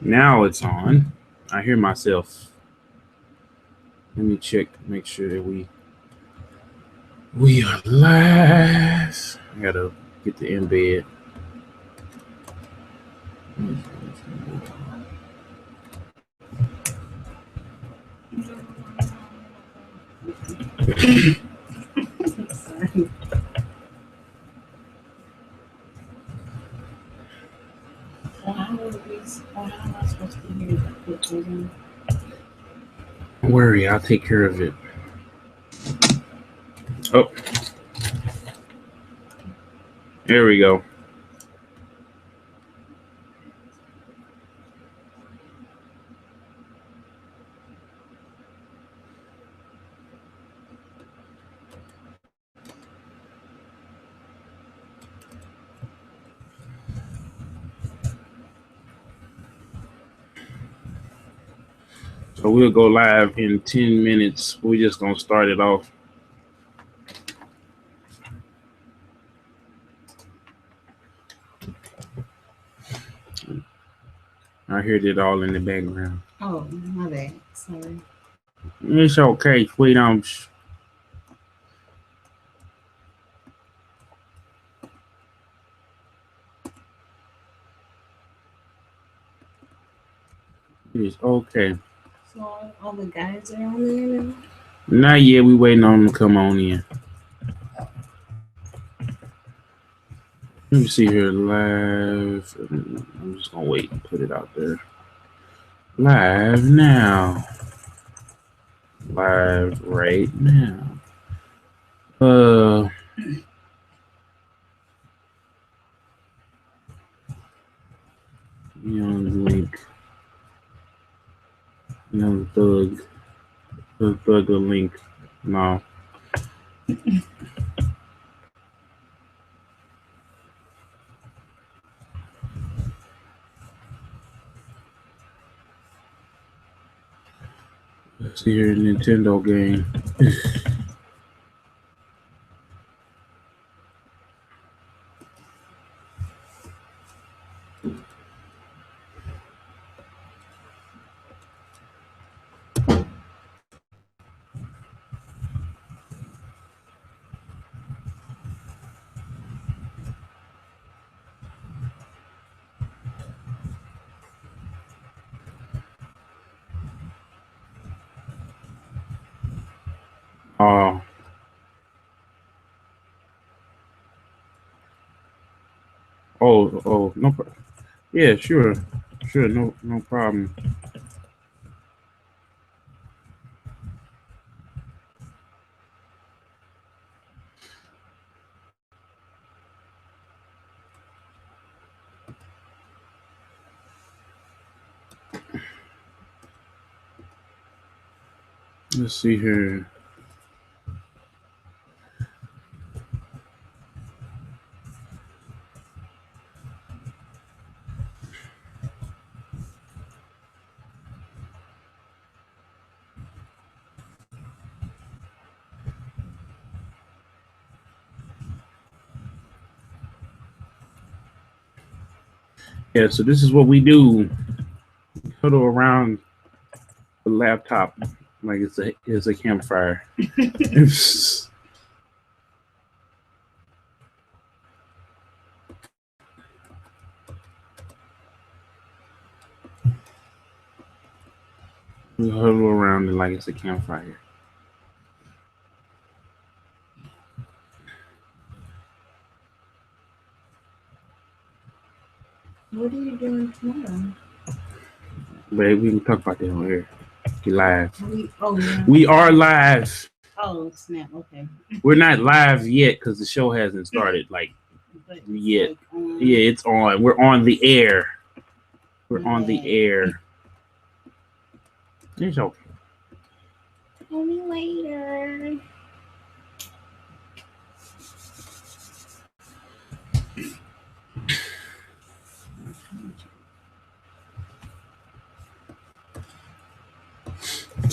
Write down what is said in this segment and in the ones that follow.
Now it's on. I hear myself. Let me check, make sure that we are live. I gotta get the embed. Don't worry, I'll take care of it. Oh, there we go. So we'll go live in 10 minutes. We're just gonna start it off. I heard it all in the background. Oh, my bad. Sorry. It's okay, sweet. It's okay. So all the guys are on there now? Not yet. We waiting on them to come on in. Let me see here live. I'm just gonna wait and put it out there. Live now. Live right now. Young Link. Young Thug. Thug Link. No. Let's see here, Nintendo game. No problem. Yeah, sure, no problem. Let's see here. Yeah, so this is what we do. Huddle around the laptop like it's a campfire. We huddle around it like it's a campfire. What are you doing tomorrow? Babe, we can talk about that on here. We live. Yeah. We are live. Oh, snap. Okay. We're not live yet because the show hasn't started yet. Yeah, it's on. We're on the air. We're on the air. It's okay. Tell me later.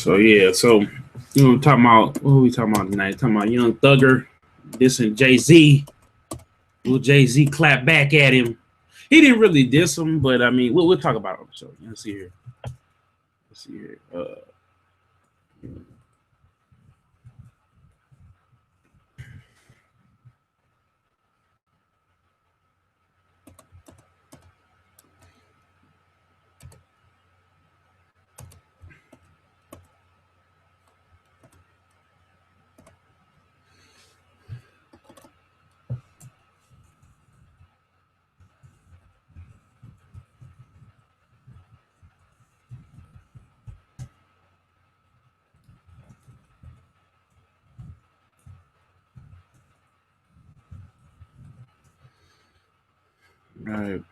So yeah, so talking about what are we talking about tonight? Talking about Young Thugger dissing Jay-Z. Will Jay-Z clap back at him? He didn't really diss him, but I mean, we'll talk about it on the show. Let's see here. All right.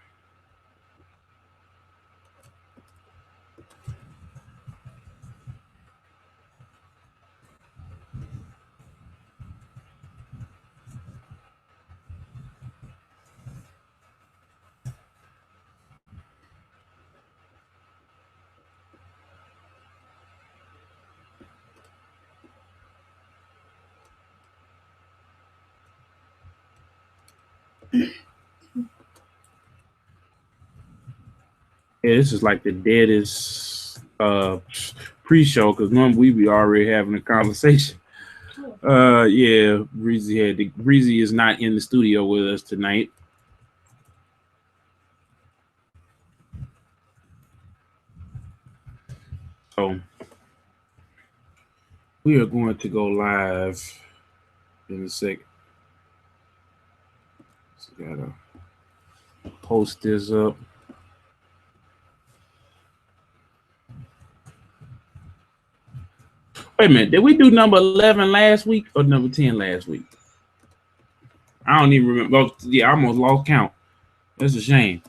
Yeah, this is like the deadest pre-show because normally we be already having a conversation. Yeah, Breezy is not in the studio with us tonight. So we are going to go live in a second. So gotta post this up. Wait a minute, did we do number 11 last week or number 10 last week? I don't even remember. Yeah, I almost lost count. That's a shame.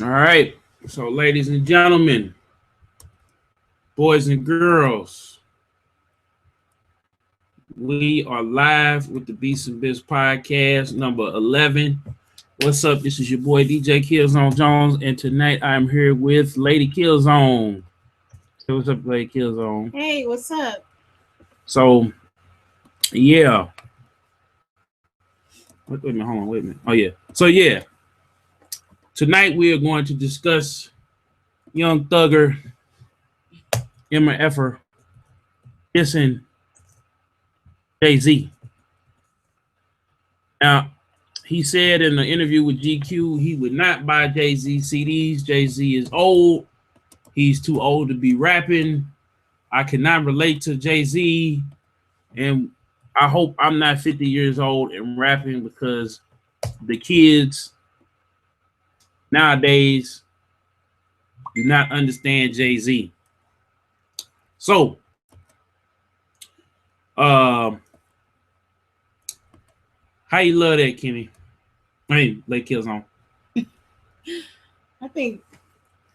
All right. So, ladies and gentlemen, boys and girls, we are live with the Beatz N Bitz Podcast, number 11. What's up? This is your boy, DJ Killzown Jones, and tonight I'm here with Lady Killzown. Hey, what's up, Lady Killzown? Hey, what's up? So, yeah. Wait a minute, hold on, wait a minute. Oh, yeah. So, yeah. Tonight we are going to discuss Young Thugger, MFer, dissing Jay-Z. Now, he said in an interview with GQ he would not buy Jay-Z CDs. Jay-Z is old. He's too old to be rapping. I cannot relate to Jay-Z. And I hope I'm not 50 years old and rapping because the kids nowadays do not understand Jay-Z. So, how you love that, Kenny? I mean, Lake Killzown. I think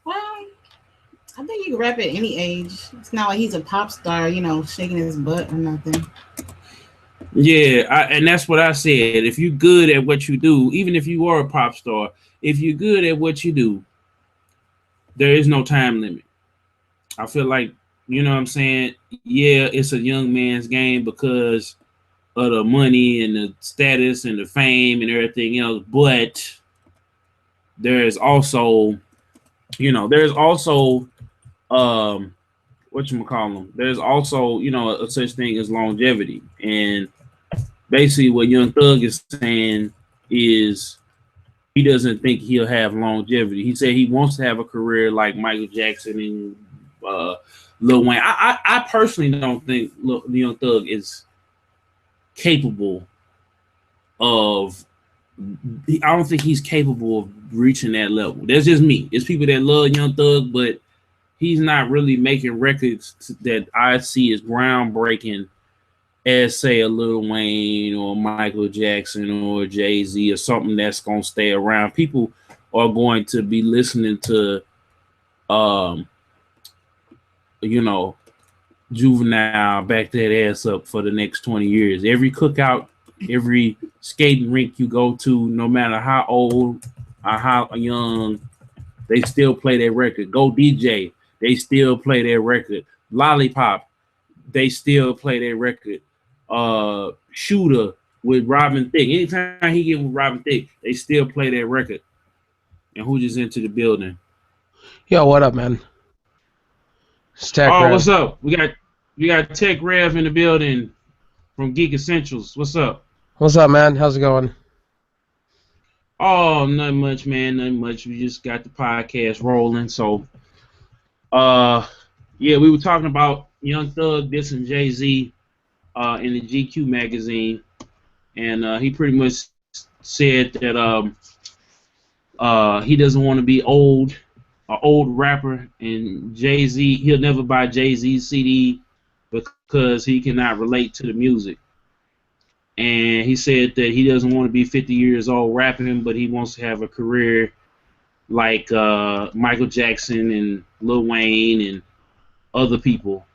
you can rap at any age. It's not like he's a pop star, shaking his butt or nothing. Yeah, and that's what I said. If you're good at what you do, even if you are a pop star, if you're good at what you do, there is no time limit. I feel like, you know what I'm saying? Yeah, it's a young man's game because of the money and the status and the fame and everything else. But there's also, there's also, whatchamacallem, there's also, a such thing as longevity. And basically what Young Thug is saying is he doesn't think he'll have longevity. He said he wants to have a career like Michael Jackson and Lil Wayne. I personally don't think Young Thug is capable of. I don't think he's capable of reaching that level. That's just me. It's people that love Young Thug, but he's not really making records that I see as groundbreaking as say a Lil Wayne or Michael Jackson or Jay-Z or something that's gonna stay around. People are going to be listening to um, you know, Juvenile back that ass up for the next 20 years. Every cookout, every skating rink you go to, no matter how old or how young, they still play their record. Go DJ, they still play their record. Lollipop, they still play their record. Shooter with Robin Thicke. Anytime he get with Robin Thicke, they still play their record. And who just entered the building? Yo, what up, man? It's Tech Rev. What's up? We got Tech Rev in the building from Geek Essentials. What's up? What's up, man? How's it going? Oh, nothing much, man. Nothing much. We just got the podcast rolling. So, yeah, we were talking about Young Thug dissing Jay-Z in the GQ magazine, and he pretty much said that he doesn't want to be an old rapper, and Jay-Z, he'll never buy Jay-Z's CD because he cannot relate to the music. And he said that he doesn't want to be 50 years old rapping, but he wants to have a career like Michael Jackson and Lil Wayne and other people.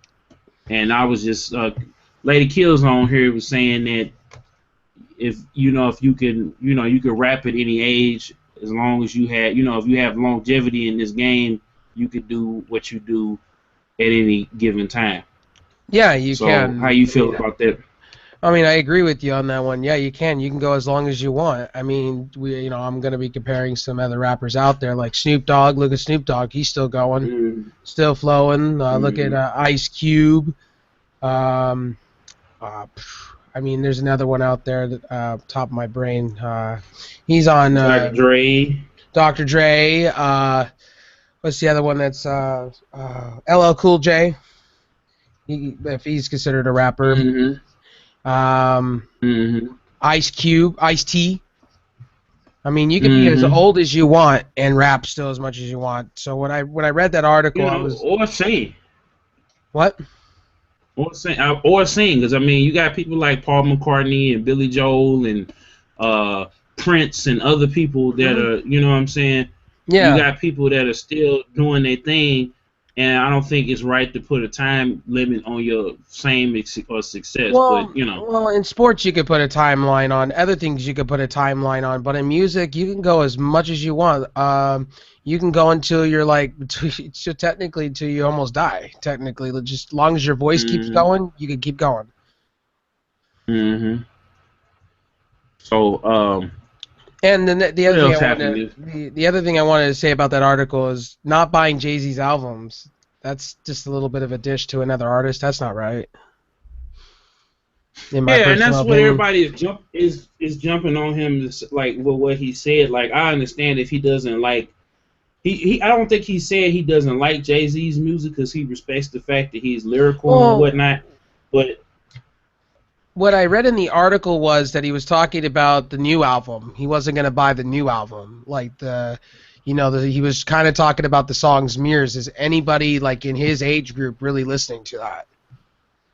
And I was just, Lady Killzown here was saying that if you can rap at any age, as long as you have, if you have longevity in this game, you could do what you do at any given time. Yeah, you can. How you feel about that? I mean, I agree with you on that one. Yeah, you can. You can go as long as you want. I mean, I'm going to be comparing some other rappers out there, like Snoop Dogg. Look at Snoop Dogg. He's still going, still flowing. Look at Ice Cube. I mean, there's another one out there that top of my brain. He's on Dr. Dre. Dr. Dre. What's the other one that's LL Cool J? If he's considered a rapper. Mm-hmm. Ice Cube, Ice-T. I mean, you can be as old as you want and rap still as much as you want. So when I read that article, I was or sing. What? Or sing, because I mean, you got people like Paul McCartney and Billy Joel and Prince and other people that are, you know what I'm saying? Yeah. You got people that are still doing their thing, and I don't think it's right to put a time limit on your fame or success. Well, but well, in sports you could put a timeline on. Other things you could put a timeline on. But in music, you can go as much as you want. You can go until you're technically until you almost die. Technically, just as long as your voice keeps going, you can keep going. So, and then the other thing I wanted to say about that article is not buying Jay-Z's albums. That's just a little bit of a dish to another artist. That's not right. And that's what everybody is jumping on him, like with what he said. Like, I understand if he doesn't like. I don't think he said he doesn't like Jay-Z's music because he respects the fact that he's lyrical and whatnot. But what I read in the article was that he was talking about the new album. He wasn't going to buy the new album. Like he was kind of talking about the songs Mirrors. Is anybody like in his age group really listening to that?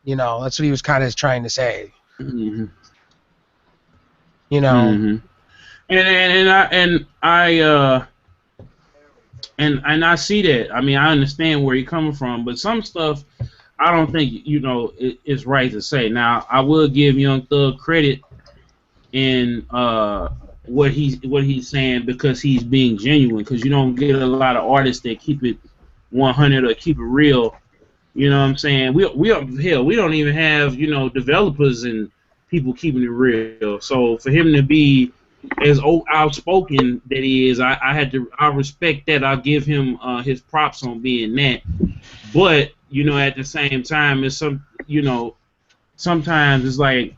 That's what he was kind of trying to say. And I see that. I mean, I understand where you're coming from, but some stuff I don't think it's right to say. Now, I will give Young Thug credit in what he's saying because he's being genuine. Because you don't get a lot of artists that keep it 100 or keep it real. You know what I'm saying? We don't even have developers and people keeping it real. So for him to be as outspoken that he is, I respect that. I'll give him his props on being that. But at the same time, it's sometimes it's like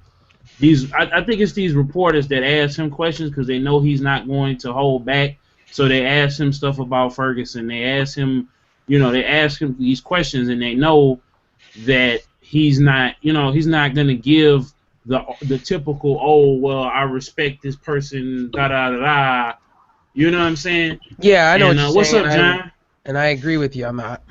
these. I think it's these reporters that ask him questions because they know he's not going to hold back. So they ask him stuff about Ferguson. They ask him, they ask him these questions, and they know that he's not going to give the typical, well, I respect this person, da da da da. You know what I'm saying? Yeah, I know. What's up, John? And I agree with you on that.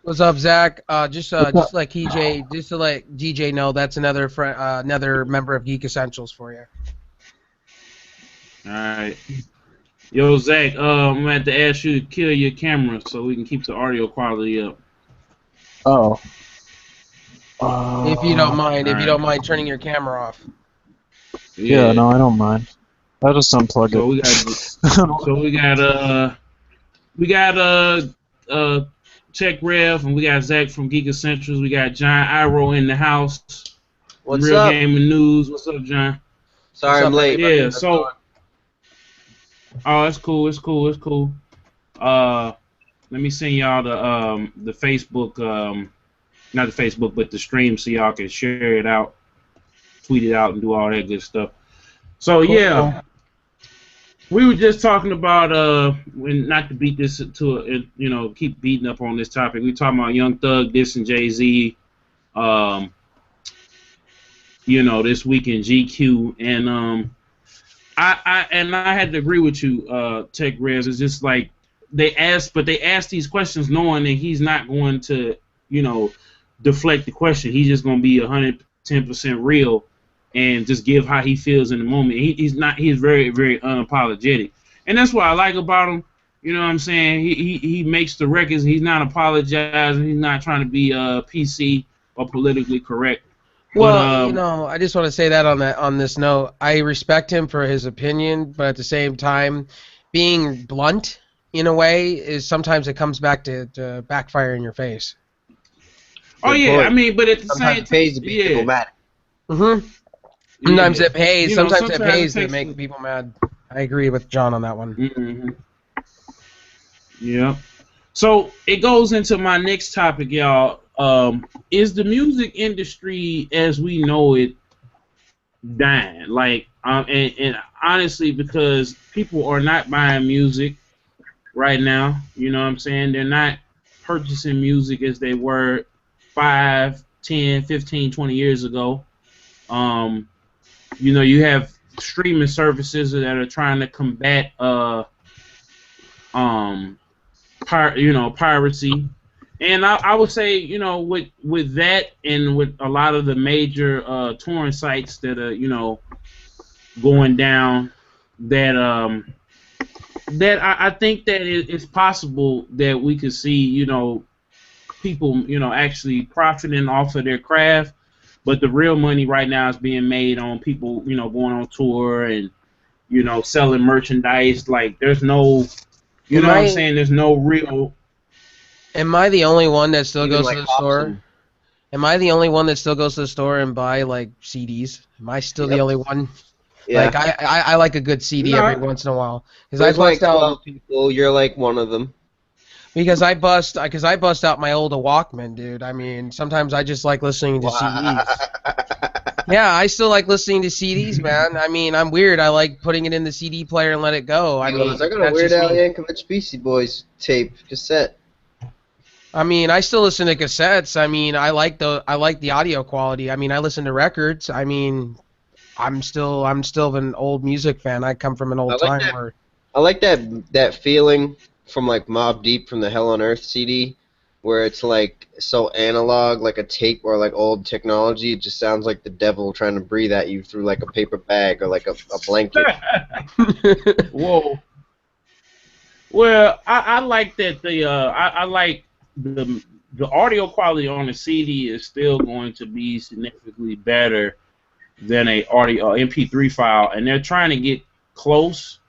What's up, Zach? Just What's just up? like EJ, just to let DJ know, that's another another member of Geek Essentials for you. All right. Yo, Zach, I'm gonna have to ask you to kill your camera so we can keep the audio quality up. Oh. If you don't mind, if you Alright. don't mind turning your camera off. Yeah, no, I don't mind. I'll just unplug So it. we got Tech Rev, and we got Zach from Geek Essentials. We got John Iro in the house. What's Real up? Gaming News. What's up, John? Sorry What's I'm up, late. Yeah. So. Oh, it's cool. It's cool. It's cool. Let me send y'all the Facebook, not the Facebook, but the stream, so y'all can share it out, tweet it out, and do all that good stuff. So yeah, we were just talking about when not to beat this to keep beating up on this topic. We talking about Young Thug dissing Jay-Z, this week in GQ, and I had to agree with you, Tech Rez. It's just like they asked these questions knowing that he's not going to, deflect the question. He's just going to be 110% real and just give how he feels in the moment. He's very, very unapologetic. And that's what I like about him. You know what I'm saying? He makes the records. He's not apologizing. He's not trying to be PC or politically correct. Well, I just want to say that on this note, I respect him for his opinion, but at the same time, being blunt in a way is sometimes it comes back to backfire in your face. Oh yeah, I mean, but at the Sometimes same it pays to be diplomatic. Mm-hmm. Sometimes it pays. You know, sometimes it sometimes pays it to takes make people mad. I agree with John on that one. Mm-hmm. Yeah. So it goes into my next topic, y'all. Is the music industry as we know it dying? Like, and honestly, because people are not buying music right now. You know what I'm saying? They're not purchasing music as they were 5, 10, 15, 20 years ago. You have streaming services that are trying to combat piracy. And I would say, with that and with a lot of the major torrent sites that are, going down, that I think that it's possible that we could see, people, actually profiting off of their craft. But the real money right now is being made on people, going on tour and, selling merchandise. Like, there's no, what I'm saying? There's no real. Am I the only one that still goes to the store? Hobson. Am I the only one that still goes to the store and buy like CDs? Am I still the only one? Yeah. Like I like a good CD every once in a while because I There's like bust out 12 people. You're like one of them. because I bust out my old Walkman, dude. I mean, sometimes I just like listening to CDs. Yeah, I still like listening to CDs, man. I mean, I'm weird. I like putting it in the CD player and let it go. I mean, I got a that's Weird just Al me. Yankovic Beastie Boys tape cassette. I mean, I still listen to cassettes. I mean, I like the audio quality. I mean, I listen to records. I mean, I'm still an old music fan. I come from an old time where I like that feeling from like Mobb Deep from the Hell on Earth CD, where it's like so analog, like a tape or like old technology. It just sounds like the devil trying to breathe at you through like a paper bag or like a blanket. Whoa. Well, I like that I like the audio quality on the CD is still going to be significantly better than a audio MP3 file, and they're trying to get close.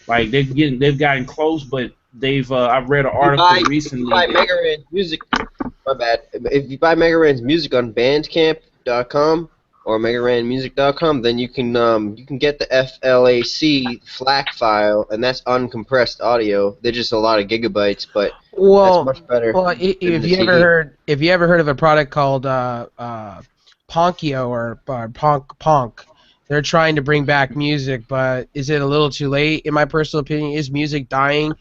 Like they've gotten close, but they've I've read an article recently. If you buy Mega Ran's music, my bad. If you buy Mega Ran's music on Bandcamp.com or MegaRanMusic.com, then you can get the FLAC FLAC file, and that's uncompressed audio. They're just a lot of gigabytes, but that's much better. Well, if you ever heard of a product called Ponkyo or Ponk, they're trying to bring back music, but is it a little too late? In my personal opinion, is music dying?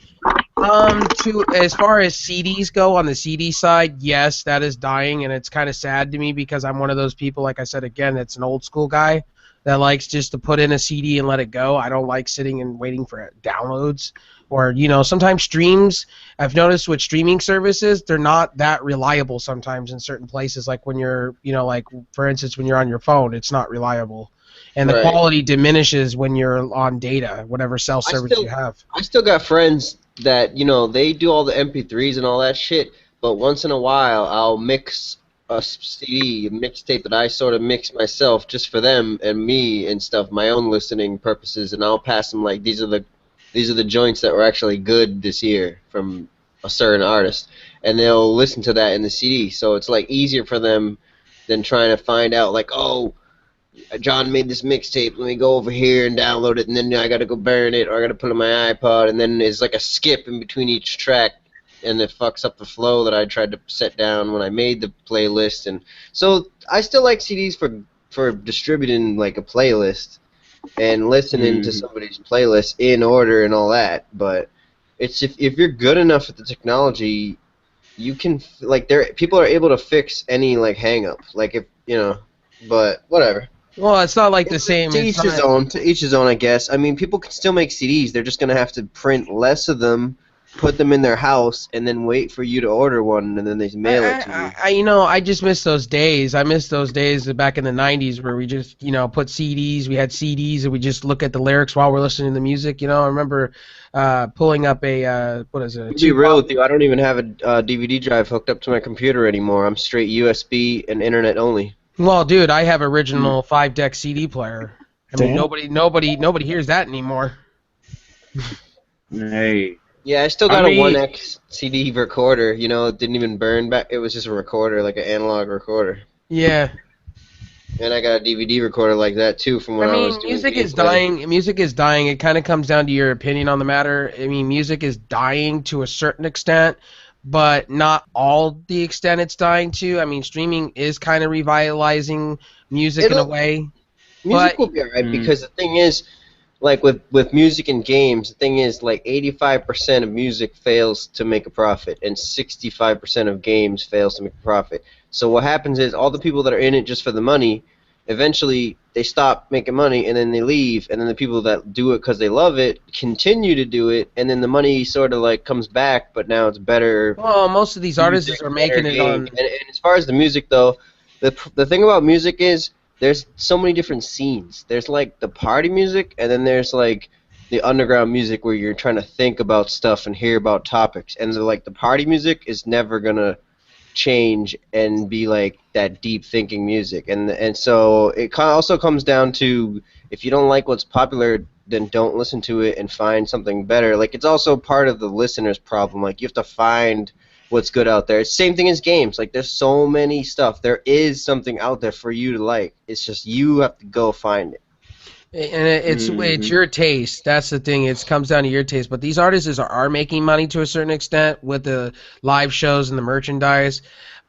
As far as CDs go, on the CD side, yes, that is dying, and it's kind of sad to me because I'm one of those people, like I said again, that's an old school guy that likes just to put in a CD and let it go. I don't like sitting and waiting for downloads. Or, sometimes streams, I've noticed with streaming services, they're not that reliable sometimes in certain places. Like when you're, like, for instance, when you're on your phone, it's not reliable. And the quality diminishes when you're on data, whatever cell service you have. I still got friends that, they do all the MP3s and all that shit, but once in a while I'll mix a CD, a mixtape that I sort of mix myself just for them and me and stuff, my own listening purposes, and I'll pass them like, these are the joints that were actually good this year from a certain artist, and they'll listen to that in the CD. So it's like easier for them than trying to find out like, oh, John made this mixtape, let me go over here and download it, and then I gotta go burn it, or I gotta put it on my iPod, and then there's like a skip in between each track, and it fucks up the flow that I tried to set down when I made the playlist. And so I still like CDs for distributing like a playlist and listening to somebody's playlist in order and all that. But it's if you're good enough with the technology, you can people are able to fix any like hang up, like if but whatever. Well, it's not like the same. To each his own. To each his own, I guess. I mean, people can still make CDs. They're just gonna have to print less of them, put them in their house, and then wait for you to order one, and then they mail it to you. I just miss those days. I miss those days back in the 90s where we just, put CDs. We had CDs, and we just look at the lyrics while we're listening to the music. I remember pulling up what is it? To be real with you, I don't even have a DVD drive hooked up to my computer anymore. I'm straight USB and internet only. Well, dude, I have original 5-deck CD player. I mean, nobody hears that anymore. Hey. Yeah, I still got a 1X CD recorder. It didn't even burn back. It was just a recorder, like an analog recorder. Yeah. And I got a DVD recorder like that too from when I was doing music is dying. Music is dying. It kind of comes down to your opinion on the matter. I mean, music is dying to a certain extent, but not all the extent it's dying to. I mean, streaming is kind of revitalizing music in a way. Music will be alright because the thing is, like with music and games, the thing is like 85% of music fails to make a profit, and 65% of games fails to make a profit. So what happens is all the people that are in it just for the money, eventually they stop making money and then they leave, and then the people that do it because they love it continue to do it, and then the money sort of like comes back, but now it's better. Well, most of these artists are making it on. And as far as the music though, the thing about music is, there's so many different scenes. There's like the party music, and then there's like the underground music where you're trying to think about stuff and hear about topics. And the party music is never gonna change and be like that deep thinking music. And so it also comes down to, if you don't like what's popular, then don't listen to it and find something better. Like, it's also part of the listener's problem. Like, you have to find what's good out there. It's the same thing as games. Like, there's so many stuff. There is something out there for you to like. It's just you have to go find it. And it's your taste. That's the thing. It comes down to your taste. But these artists are making money to a certain extent with the live shows and the merchandise.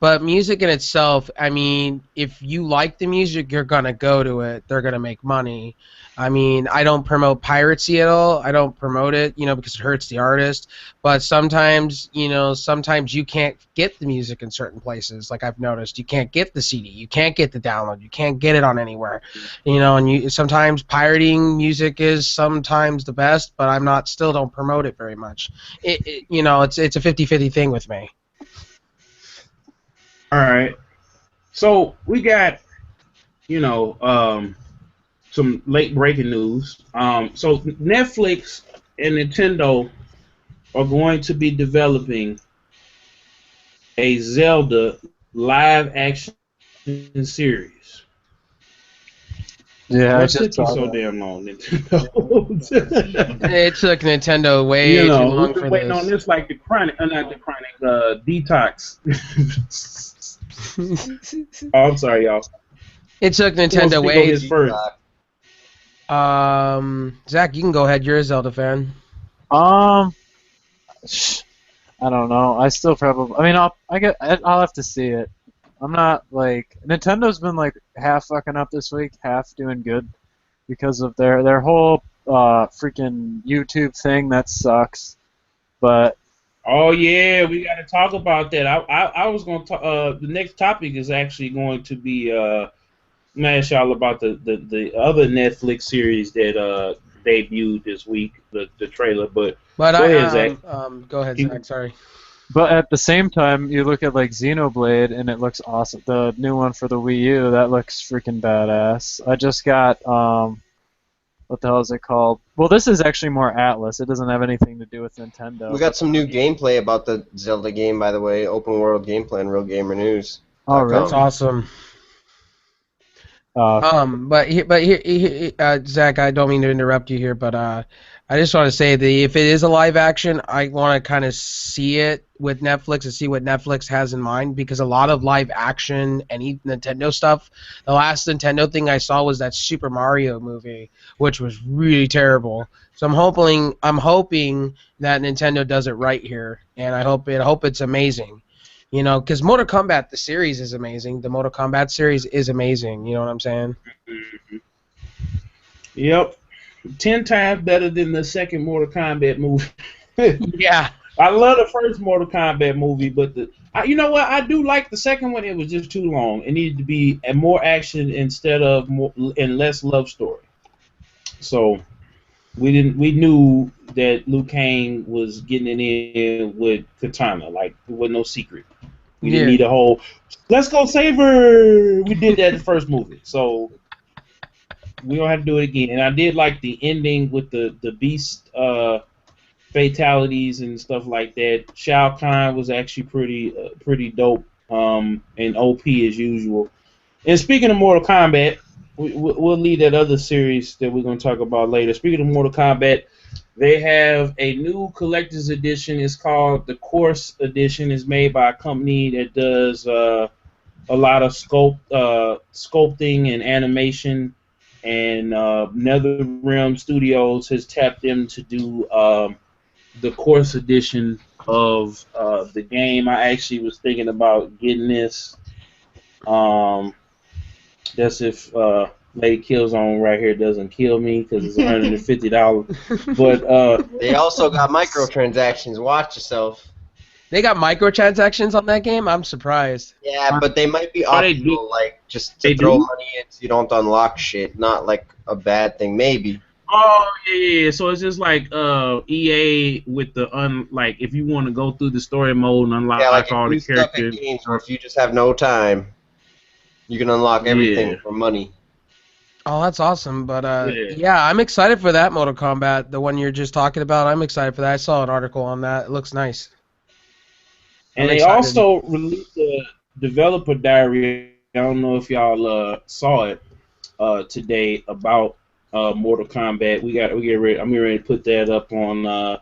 But music in itself, I mean, if you like the music, you're going to go to it. They're going to make money. I mean, I don't promote piracy at all. I don't promote it, because it hurts the artist. But sometimes, sometimes you can't get the music in certain places. Like I've noticed, you can't get the CD, you can't get the download, you can't get it on anywhere. And sometimes pirating music is sometimes the best, but still don't promote it very much. It's a 50-50 thing with me. All right. So we got, some late breaking news. So Netflix and Nintendo are going to be developing a Zelda live action series. Yeah, it took you so damn long, Nintendo. It took Nintendo way too long for this. Waiting on this like the Chronic, not the Chronic, Detox. Oh, I'm sorry, y'all. It took Nintendo way too long. Zach, you can go ahead. You're a Zelda fan. I don't know. I still probably. I mean, I'll have to see it. I'm not like Nintendo's been like half fucking up this week, half doing good because of their whole freaking YouTube thing that sucks. But oh yeah, we got to talk about that. I was going to the next topic is actually going to be I'm gonna ask y'all about the other Netflix series that debuted this week, the trailer. But But go ahead, Zach. Go ahead, Zach. Sorry. But at the same time, you look at like Xenoblade, and it looks awesome. The new one for the Wii U, that looks freaking badass. I just got what the hell is it called? Well, this is actually more Atlas. It doesn't have anything to do with Nintendo. We got some new gameplay about the Zelda game, by the way. Open world gameplay on Real Gamer News. Oh, really? That's awesome. But Zach, I don't mean to interrupt you here, but I just want to say that if it is a live action, I want to kind of see it with Netflix and see what Netflix has in mind, because a lot of live action, any Nintendo stuff, the last Nintendo thing I saw was that Super Mario movie, which was really terrible. So I'm hoping that Nintendo does it right here, and I hope it's amazing. You know, because Mortal Kombat, the series is amazing. The Mortal Kombat series is amazing. You know what I'm saying? Mm-hmm. Yep. 10 times better than the second Mortal Kombat movie. Yeah. I love the first Mortal Kombat movie, but you know what? I do like the second one. It was just too long. It needed to be more action instead of more and less love story. So we knew that Liu Kang was getting it in with Katana. Like, there was no secret. We didn't need a whole, let's go save her. We did that in the first movie. So we don't have to do it again. And I did like the ending with the beast fatalities and stuff like that. Shao Kahn was actually pretty dope, and OP as usual. And speaking of Mortal Kombat, we'll leave that other series that we're going to talk about later. Speaking of Mortal Kombat, they have a new collector's edition. It's called the Coarse edition. It's made by a company that does a lot of sculpting and animation. And NetherRealm Studios has tapped them to do the Coarse edition of the game. I actually was thinking about getting this. That's if Lady Killzown right here doesn't kill me, because it's $150. But they also got microtransactions. Watch yourself. They got microtransactions on that game? I'm surprised. Yeah, but they might be optional, like just to throw money in so you don't unlock shit. Not like a bad thing, maybe. Oh yeah. So it's just like EA with the like if you want to go through the story mode and unlock all the characters. Games, or if you just have no time, you can unlock everything for money. Oh, that's awesome. But yeah, I'm excited for that Mortal Kombat, the one you're just talking about. I'm excited for that. I saw an article on that. It looks nice. And they also released a developer diary. I don't know if y'all saw it today about Mortal Kombat. I'm getting ready to put that up on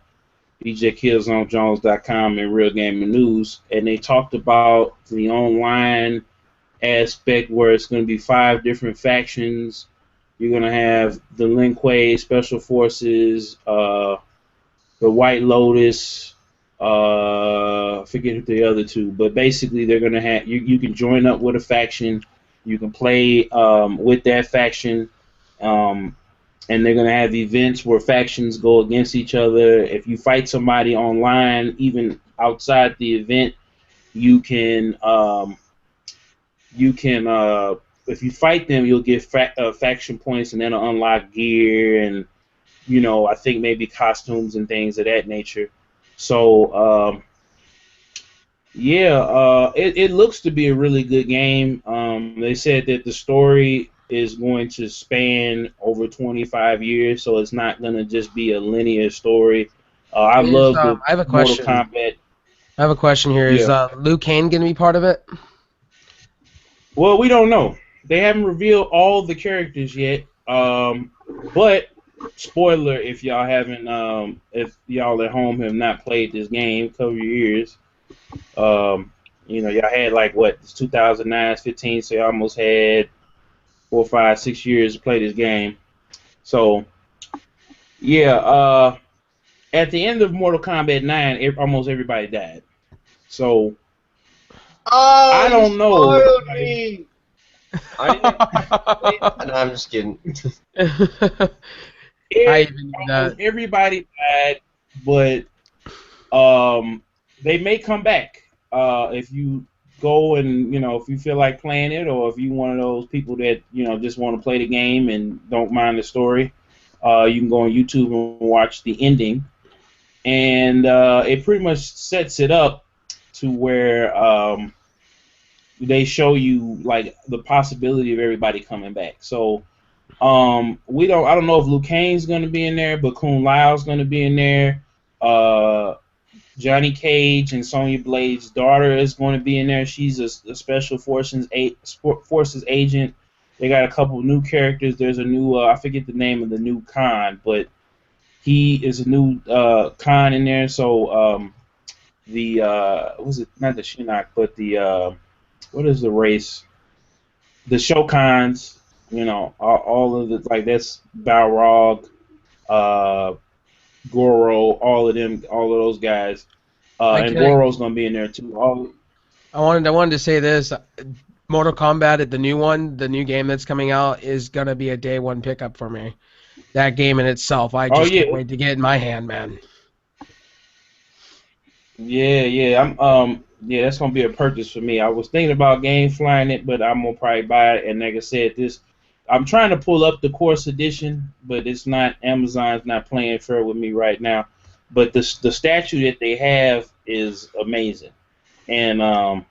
DJKillzoneJones.com and Real Gaming News. And they talked about the online aspect where it's going to be 5 different factions. You're going to have the Lin Kuei Special Forces, the White Lotus. I forget the other 2, but basically they're gonna have you can join up with a faction, you can play with that faction, and they're gonna have events where factions go against each other. If you fight somebody online, even outside the event, you can if you fight them, you'll get faction points, and then unlock gear and I think maybe costumes and things of that nature. So, it looks to be a really good game. They said that the story is going to span over 25 years, so it's not going to just be a linear story. I have a question. Mortal Kombat. I have a question here. Yeah. Is Liu Kang going to be part of it? Well, we don't know. They haven't revealed all the characters yet, but... spoiler if y'all haven't if y'all at home have not played this game, cover your ears. Y'all had like it's 2009, 15, so y'all almost had 4, 5, 6 years to play this game. So at the end of Mortal Kombat 9, almost everybody died. So I don't know. No, I'm just kidding. Everybody died, but they may come back if you go and if you feel like playing it, or if you one of those people that just want to play the game and don't mind the story, you can go on YouTube and watch the ending, and it pretty much sets it up to where they show you like the possibility of everybody coming back. So I don't know if Liu Kang's gonna be in there, but Kung Lao's gonna be in there. Johnny Cage and Sonya Blade's daughter is going to be in there. She's a special forces agent. They got a couple new characters. There's a new I forget the name of the new Khan, but he is a new Khan in there. So the was it not the Shinnok, but the what is the race? The Shokans. All of the that's Balrog, Goro, all of those guys, and Goro's gonna be in there too. I wanted to say this: Mortal Kombat, the new game that's coming out, is gonna be a day one pickup for me. That game in itself, I just can't wait to get in my hand, man. Yeah, that's gonna be a purchase for me. I was thinking about flying it, but I'm gonna probably buy it. And like I said, I'm trying to pull up the Coarse edition, but it's not. Amazon's not playing fair with me right now. But the statue that they have is amazing, and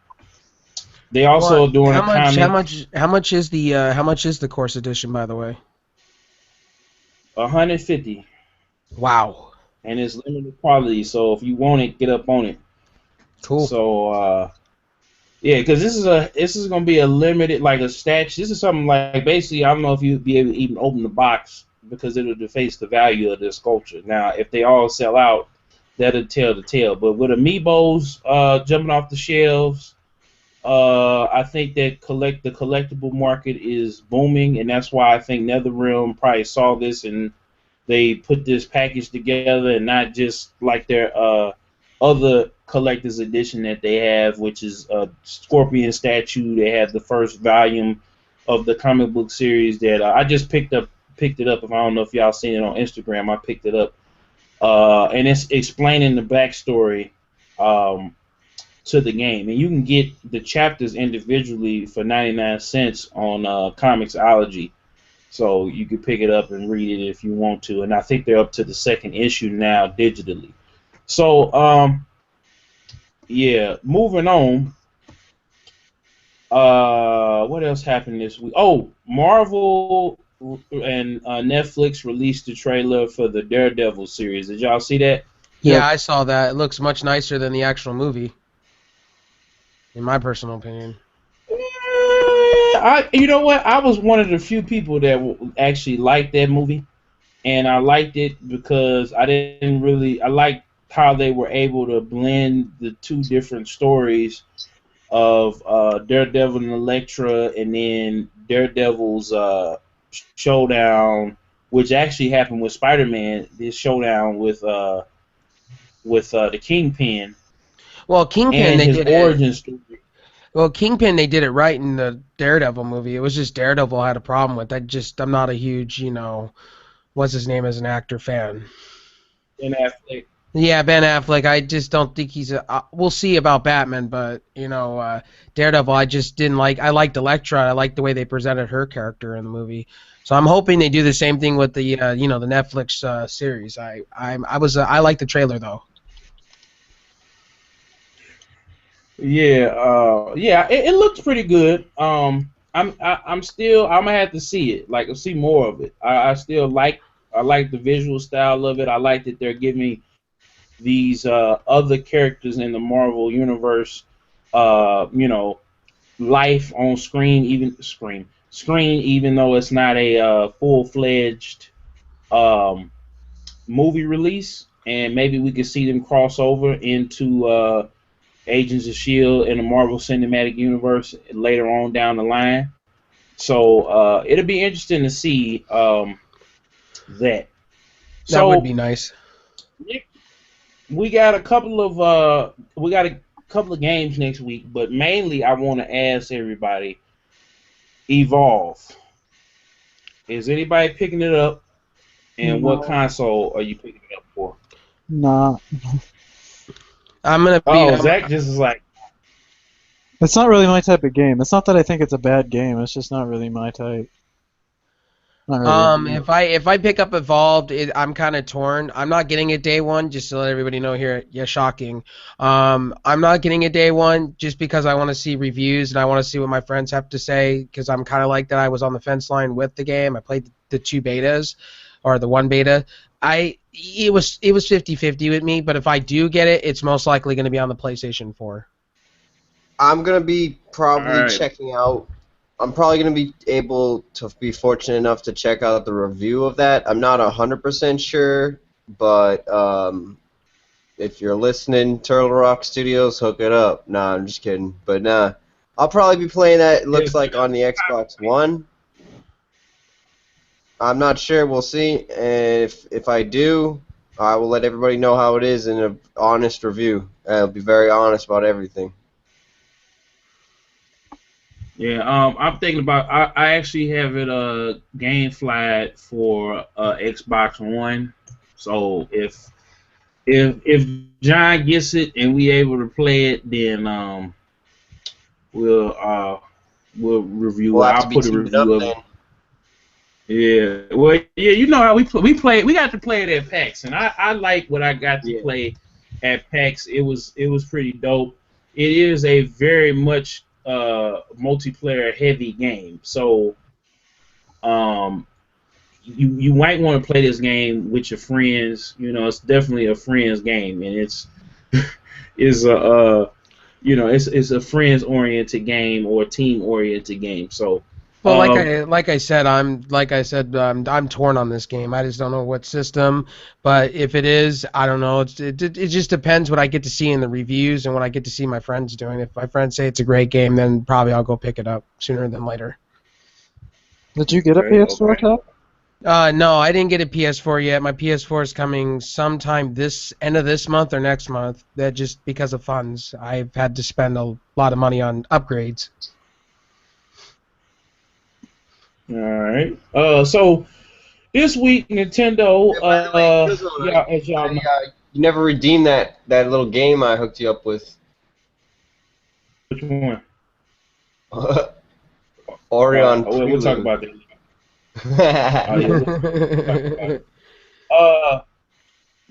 they also doing a comic. How much is the Coarse edition, by the way? $150. Wow. And it's limited quality, so if you want it, get up on it. Cool. So yeah, because this is gonna be a limited, like a statue. This is something like basically I don't know if you'd be able to even open the box because it'll deface the value of the sculpture. Now, if they all sell out, that'll tell the tale. But with amiibos jumping off the shelves, I think that the collectible market is booming, and that's why I think NetherRealm probably saw this and they put this package together, and not just like their other collector's edition that they have, which is a Scorpion statue. They have the first volume of the comic book series that I just picked it up. If I don't know if y'all seen it on Instagram, I picked it up, and it's explaining the backstory to the game, and you can get the chapters individually for 99 cents on Comixology. So you can pick it up and read it if you want to, and I think they're up to the second issue now digitally. So yeah, moving on. What else happened this week? Oh, Marvel and Netflix released the trailer for the Daredevil series. Did y'all see that? Yeah, I saw that. It looks much nicer than the actual movie, in my personal opinion. You know what? I was one of the few people that actually liked that movie, and I liked it because I liked how they were able to blend the two different stories of Daredevil and Elektra, and then Daredevil's showdown, which actually happened with Spider-Man. This showdown with the Kingpin. Well, Kingpin, and they his did origin story. Well, Kingpin, they did it right in the Daredevil movie. It was just Daredevil I had a problem with. I'm not a huge, what's his name as an actor fan. Ben Affleck. Yeah, Ben Affleck. I just don't think he's we'll see about Batman, but Daredevil, I just didn't like. I liked Elektra. I liked the way they presented her character in the movie. So I'm hoping they do the same thing with the the Netflix series. I like the trailer though. Yeah, it looks pretty good. I'm gonna have to see it, like see more of it. I like the visual style of it. I like that they're giving these other characters in the Marvel universe, life on screen, even though it's not a full-fledged movie release, and maybe we could see them cross over into Agents of S.H.I.E.L.D. in the Marvel Cinematic Universe later on down the line. So it'll be interesting to see that. That would be nice. We got a couple of games next week, but mainly I want to ask everybody, Evolve. Is anybody picking it up? And No. what console are you picking it up for? Nah. I'm gonna be. Zach just is like. It's not really my type of game. It's not that I think it's a bad game. It's just not really my type. Not really. If I pick up Evolved, I'm kind of torn. I'm not getting it day one, just to let everybody know here. Yeah, shocking. I'm not getting it day one just because I want to see reviews and I want to see what my friends have to say because I'm kind of like that. I was on the fence line with the game. I played the 2 betas, or the 1 beta. It was 50-50 with me, but if I do get it, it's most likely going to be on the PlayStation 4. I'm gonna be probably Alright. checking out. I'm probably gonna be able to be fortunate enough to check out the review of that. I'm not 100% sure, but if you're listening, Turtle Rock Studios, hook it up. Nah, I'm just kidding. But nah, I'll probably be playing that. It looks like on the Xbox One. I'm not sure. We'll see. And if I do, I will let everybody know how it is in an honest review. I'll be very honest about everything. Yeah, I'm thinking about. I actually have it game flagged for Xbox One. So if John gets it and we able to play it, then we'll review. We'll have I'll to be put a teaming review up of then. it. Yeah, well, yeah, you know how we play. We got to play it at PAX, and I like what I got to play at PAX. It was pretty dope. It is a very much multiplayer heavy game, so you might want to play this game with your friends. You know, it's definitely a friends game, and it's it's a it's a friends oriented game or a team oriented game. So. Well, like I said, I'm torn on this game. I just don't know what system, but if it is, I don't know. It just depends what I get to see in the reviews and what I get to see my friends doing. If my friends say it's a great game, then probably I'll go pick it up sooner than later. Did you get a PS4, Cap? No, I didn't get a PS4 yet. My PS4 is coming sometime this end of this month or next month. That just because of funds, I've had to spend a lot of money on upgrades. All right. So this week Nintendo. As y'all know, You never redeemed that little game I hooked you up with. which one? Orion. We'll talk about that.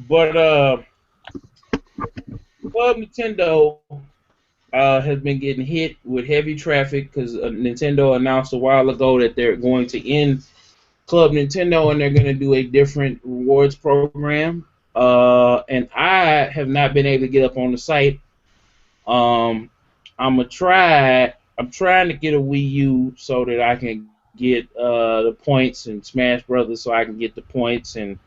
But Club Nintendo has been getting hit with heavy traffic because Nintendo announced a while ago that they're going to end Club Nintendo and they're going to do a different rewards program. And I have not been able to get up on the site. I'm trying to get a Wii U so that I can get the points and Smash Brothers so I can get the points, and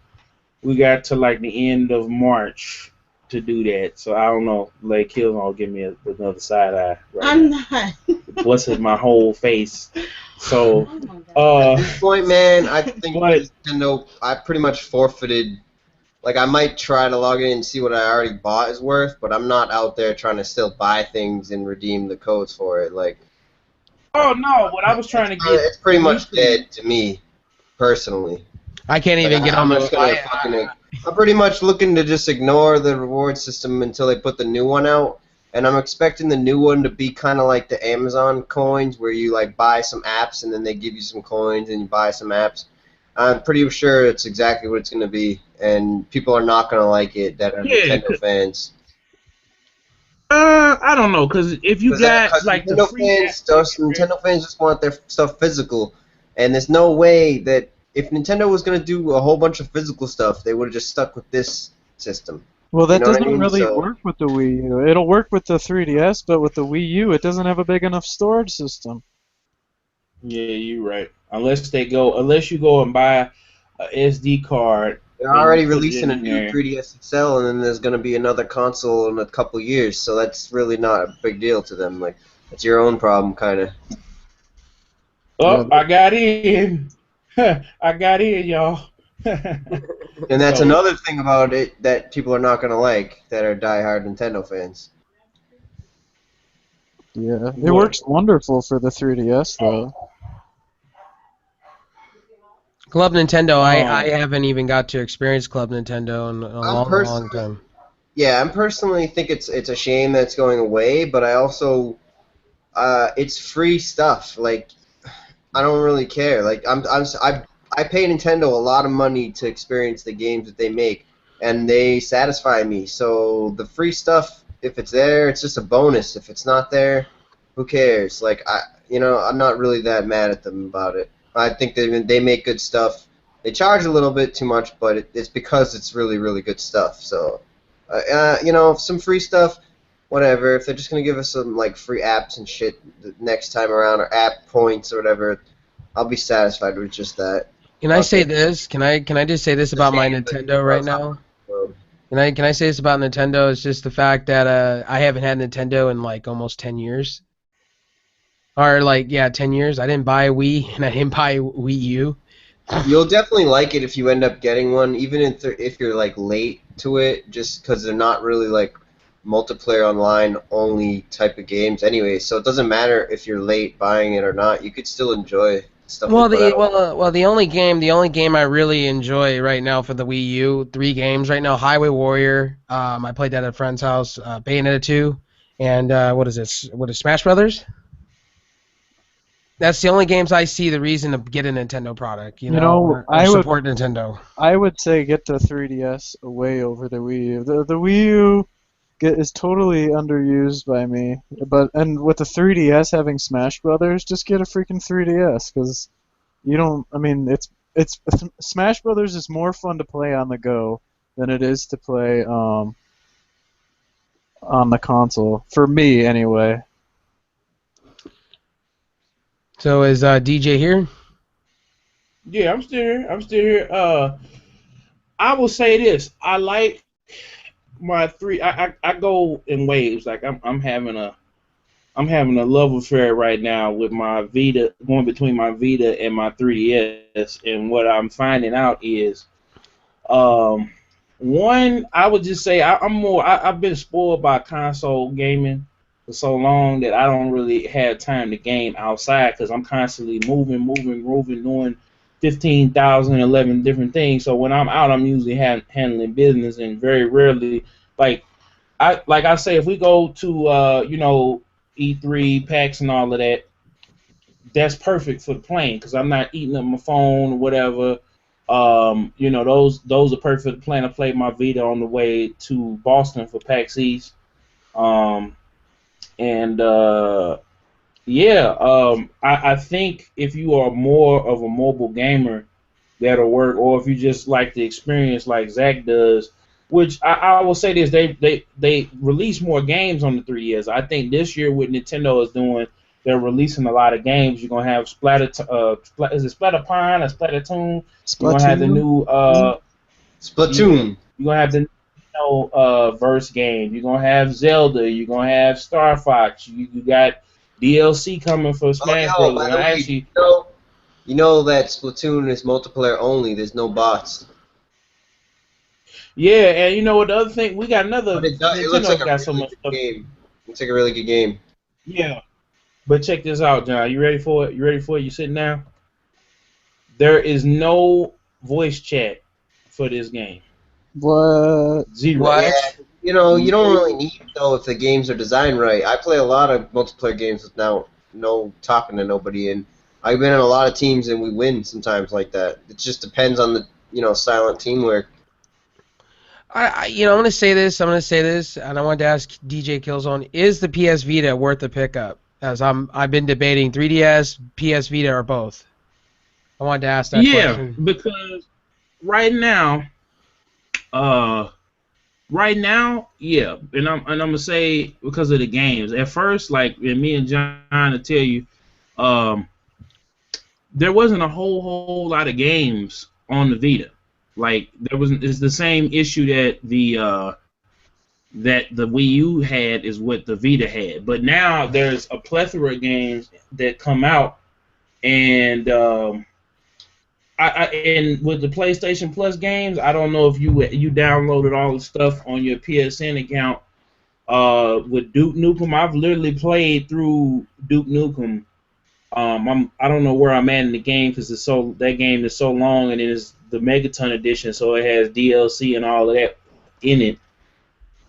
we got to like the end of March to do that. So I don't know, like Killzown will give me another side eye. Right I'm now. not. Busted my whole face. So At this point, man, I think Nintendo. I pretty much forfeited. Like I might try to log in and see what I already bought is worth, but I'm not out there trying to still buy things and redeem the codes for it. Like. Oh no! What I was trying to get. It's pretty much dead to me, personally. I can't even get on the. I'm pretty much looking to just ignore the reward system until they put the new one out, and I'm expecting the new one to be kind of like the Amazon coins, where you like buy some apps and then they give you some coins and you buy some apps. I'm pretty sure it's exactly what it's going to be, and people are not going to like it that are Nintendo fans. I don't know, because if you got like the free Nintendo fans just want their stuff physical, and there's no way that if Nintendo was going to do a whole bunch of physical stuff, they would have just stuck with this system. Well, that doesn't really work with the Wii U. It'll work with the 3DS, but with the Wii U, it doesn't have a big enough storage system. Yeah, you're right. Unless you go and buy a SD card. They're already releasing a new 3DS XL, and then there's going to be another console in a couple years, so that's really not a big deal to them. Like, it's your own problem, kind of. Oh, I got in. I got in, y'all. And that's another thing about it that people are not going to like, that are diehard Nintendo fans. Yeah, it works wonderful for the 3DS, though. Club Nintendo, I haven't even got to experience Club Nintendo in a long time. Yeah, I personally think it's a shame that it's going away, but I also it's free stuff. Like, I don't really care. Like, I pay Nintendo a lot of money to experience the games that they make, and they satisfy me. So the free stuff, if it's there, it's just a bonus. If it's not there, who cares? Like, I'm not really that mad at them about it. I think they make good stuff. They charge a little bit too much, but it's because it's really, really good stuff. So, some free stuff, whatever. If they're just gonna give us some like free apps and shit the next time around, or app points or whatever, I'll be satisfied with just that. Can I say this? Can I just say this about my Nintendo right now? Can I say this about Nintendo? It's just the fact that I haven't had Nintendo in like almost 10 years. Or 10 years. I didn't buy a Wii and I didn't buy a Wii U. You'll definitely like it if you end up getting one, even if you're like late to it, just because they're not really like multiplayer online only type of games anyway. So it doesn't matter if you're late buying it or not. You could still enjoy stuff. The only game I really enjoy right now for the Wii U, 3 games right now: Highway Warrior. I played that at a friend's house. Bayonetta 2, and what is Smash Brothers? That's the only games I see the reason to get a Nintendo product. I support Nintendo. I would say get the 3DS way over the Wii U. The Wii U is totally underused by me. And with the 3DS having Smash Brothers, just get a freaking 3DS because you don't. I mean, it's Smash Brothers is more fun to play on the go than it is to play on the console. For me, anyway. So is DJ here? Yeah, I'm still here. I will say this: I like my 3. I go in waves. Like I'm having a love affair right now with my Vita, going between my Vita and my 3DS. And what I'm finding out is, one, I would just say I've been spoiled by console gaming for so long that I don't really have time to game outside because I'm constantly moving, doing 15,000, 11 different things. So when I'm out, I'm usually handling business, and very rarely, like I say, if we go to E3, PAX, and all of that, that's perfect for the playing because I'm not eating up my phone or whatever. Those are perfect for the playing. I played my Vita on the way to Boston for PAX East. I think if you are more of a mobile gamer, that'll work. Or if you just like the experience like Zach does, which I will say this, they release more games on the 3DS. I think this year what Nintendo is doing, they're releasing a lot of games. You're gonna have is it Splatterpine or Splattertoon? You're gonna have the new Splatoon. You're gonna have the verse game. You're gonna have Zelda. You're gonna have Star Fox. You got DLC coming for Smash Bros. You know that Splatoon is multiplayer only. There's no bots. Yeah, and you know what? The other thing, we got another. It looks like a really good game. It's like a really good game. Yeah, but check this out, John. You ready for it? You sitting down? There is no voice chat for this game. What? 0. Yeah, you don't really need it though if the games are designed right. I play a lot of multiplayer games with no talking to nobody, and I've been in a lot of teams and we win sometimes like that. It just depends on the silent teamwork. I'm gonna say this, and I wanted to ask DJ Killzown: is the PS Vita worth the pickup? As I've been debating 3DS, PS Vita, or both. I wanted to ask that question. Yeah, because right now, yeah, and I'm gonna say because of the games. At first, and me and John to tell you, there wasn't a whole lot of games on the Vita. Like it's the same issue that the Wii U had is what the Vita had. But now there's a plethora of games that come out, and and with the PlayStation Plus games, I don't know if you downloaded all the stuff on your PSN account with Duke Nukem. I've literally played through Duke Nukem. I don't know where I'm at in the game because that game is so long, and it is the Megaton edition, so it has DLC and all of that in it.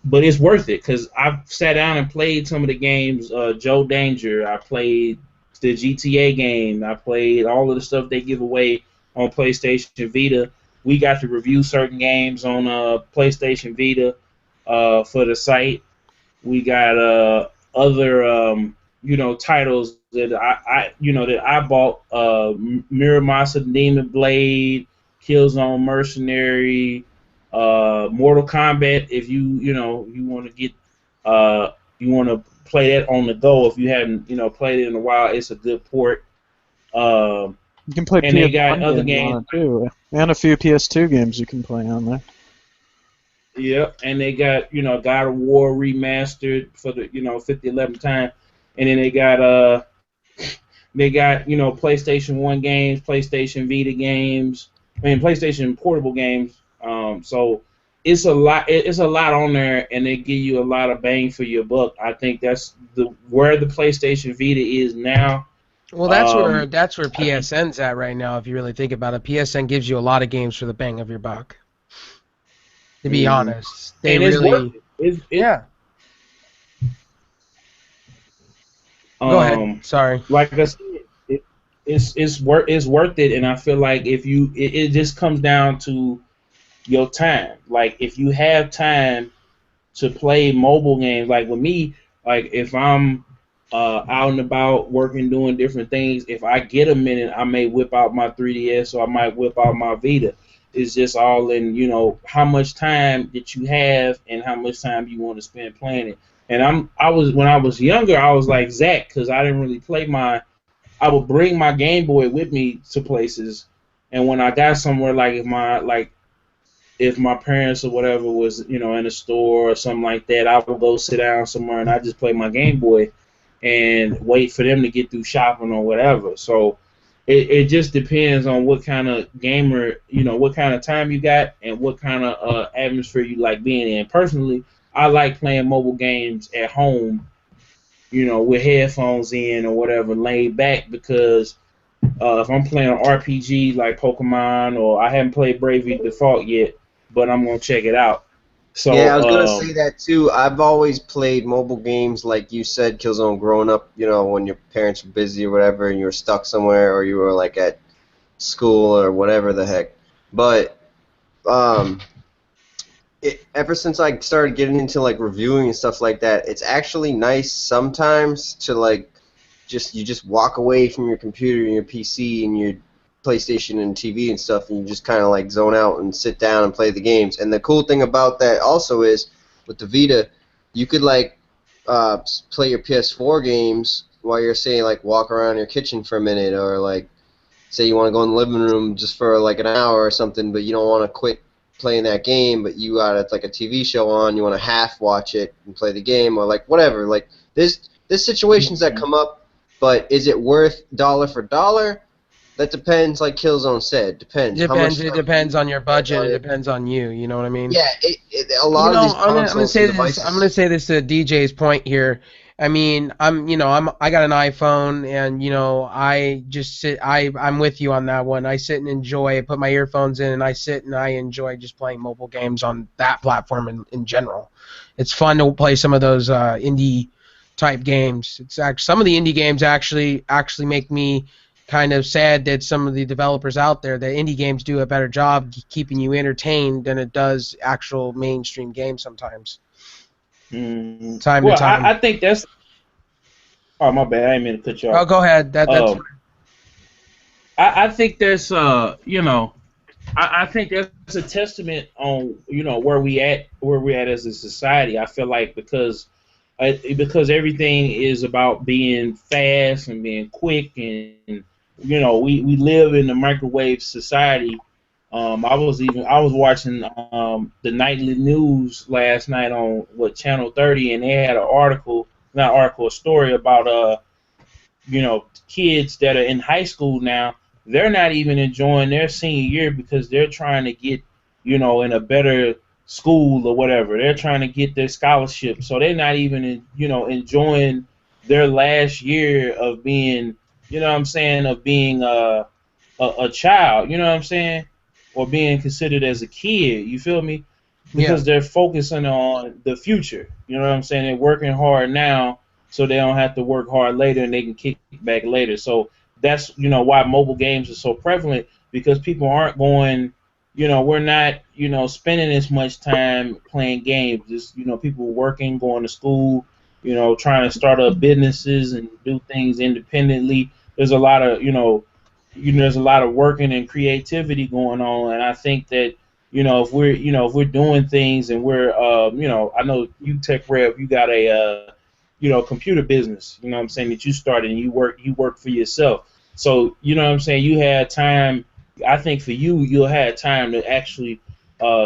but it's worth it because I've sat down and played some of the games. Joe Danger, I played the GTA game. I played all of the stuff they give away on PlayStation Vita. We got to review certain games on PlayStation Vita for the site. We got other titles that I bought. Miramasa Demon Blade, Killzone Mercenary, Mortal Kombat. If you want to get you want to play that on the go. If you haven't played it in a while, it's a good port. You can play and they PS1 got other games on games it too, and a few PS2 games you can play on there. Yeah, and they got God of War remastered for the 5011th time, and then they got PlayStation 1 games, PlayStation Vita games, PlayStation portable games. So it's a lot. It's a lot on there, and they give you a lot of bang for your buck. I think that's where the PlayStation Vita is now. Well, that's where PSN's at right now. If you really think about it, PSN gives you a lot of games for the bang of your buck. To be honest, they and it's really worth it. yeah. Go ahead. Sorry. Like I said, it's worth it, and I feel like if it just comes down to your time. Like if you have time to play mobile games, like with me, like if I'm out and about working, doing different things, if I get a minute, I may whip out my 3DS or I might whip out my Vita. It's just all in, how much time that you have and how much time you want to spend playing it. And when I was younger, I was like Zach because I didn't really play I would bring my Game Boy with me to places, and when I got somewhere, like if my parents or whatever was in a store or something like that, I would go sit down somewhere and I just play my Game Boy and wait for them to get through shopping or whatever. So it just depends on what kind of gamer, what kind of time you got and what kind of atmosphere you like being in. Personally, I like playing mobile games at home, with headphones in or whatever, laid back, because if I'm playing an RPG like Pokemon, or I haven't played Bravely Default yet, but I'm going to check it out. So, yeah, I was going to say that too. I've always played mobile games, like you said, Killzone, growing up, when your parents were busy or whatever and you were stuck somewhere or you were like at school or whatever the heck. But ever since I started getting into like reviewing and stuff like that, it's actually nice sometimes to like you just walk away from your computer and your PC and your PlayStation and TV and stuff, and you just kind of like zone out and sit down and play the games. And the cool thing about that also is with the Vita, you could like play your PS4 games while you're saying like walk around your kitchen for a minute, or like say you want to go in the living room just for like an hour or something, but you don't want to quit playing that game, but you got like a TV show on, you want to half watch it and play the game, or like whatever. Like there's situations that come up, but is it worth dollar for dollar? That depends, like Killzone said. Depends. It depends on your budget. It depends on you. You know what I mean? Yeah. A lot of these consoles. I'm gonna say this to DJ's point here. I mean, I got an iPhone, and I just sit. I'm with you on that one. I sit and enjoy. I put my earphones in, and I sit and I enjoy just playing mobile games on that platform in general. It's fun to play some of those indie type games. It's actually some of the indie games actually make me kind of sad that some of the developers out there, the indie games, do a better job keeping you entertained than it does actual mainstream games sometimes. Time to time. I think that's. Oh, my bad. I didn't mean to cut you off. Oh, go ahead. That's I think there's I think that's a testament on where we at as a society. I feel like because everything is about being fast and being quick, and we live in the microwave society. I was watching the nightly news last night on Channel 30, and they had a story about kids that are in high school now. They're not even enjoying their senior year because they're trying to get in a better school or whatever. They're trying to get their scholarship, so they're not even enjoying their last year of being of being a child, or being considered as a kid. You feel me? because they're focusing on the future. You know what I'm saying? They're working hard now, so they don't have to work hard later, and they can kick back later. So that's why mobile games are so prevalent, because people aren't going. We're not spending as much time playing games. Just people working, going to school, trying to start up businesses and do things independently. There's a lot of there's a lot of working and creativity going on, and I think that if we're doing things, and we're I know you Tech Rev, you got a computer business, what I'm saying, that you started, and you work for yourself. So what I'm saying, you had time. I think for you'll have time to actually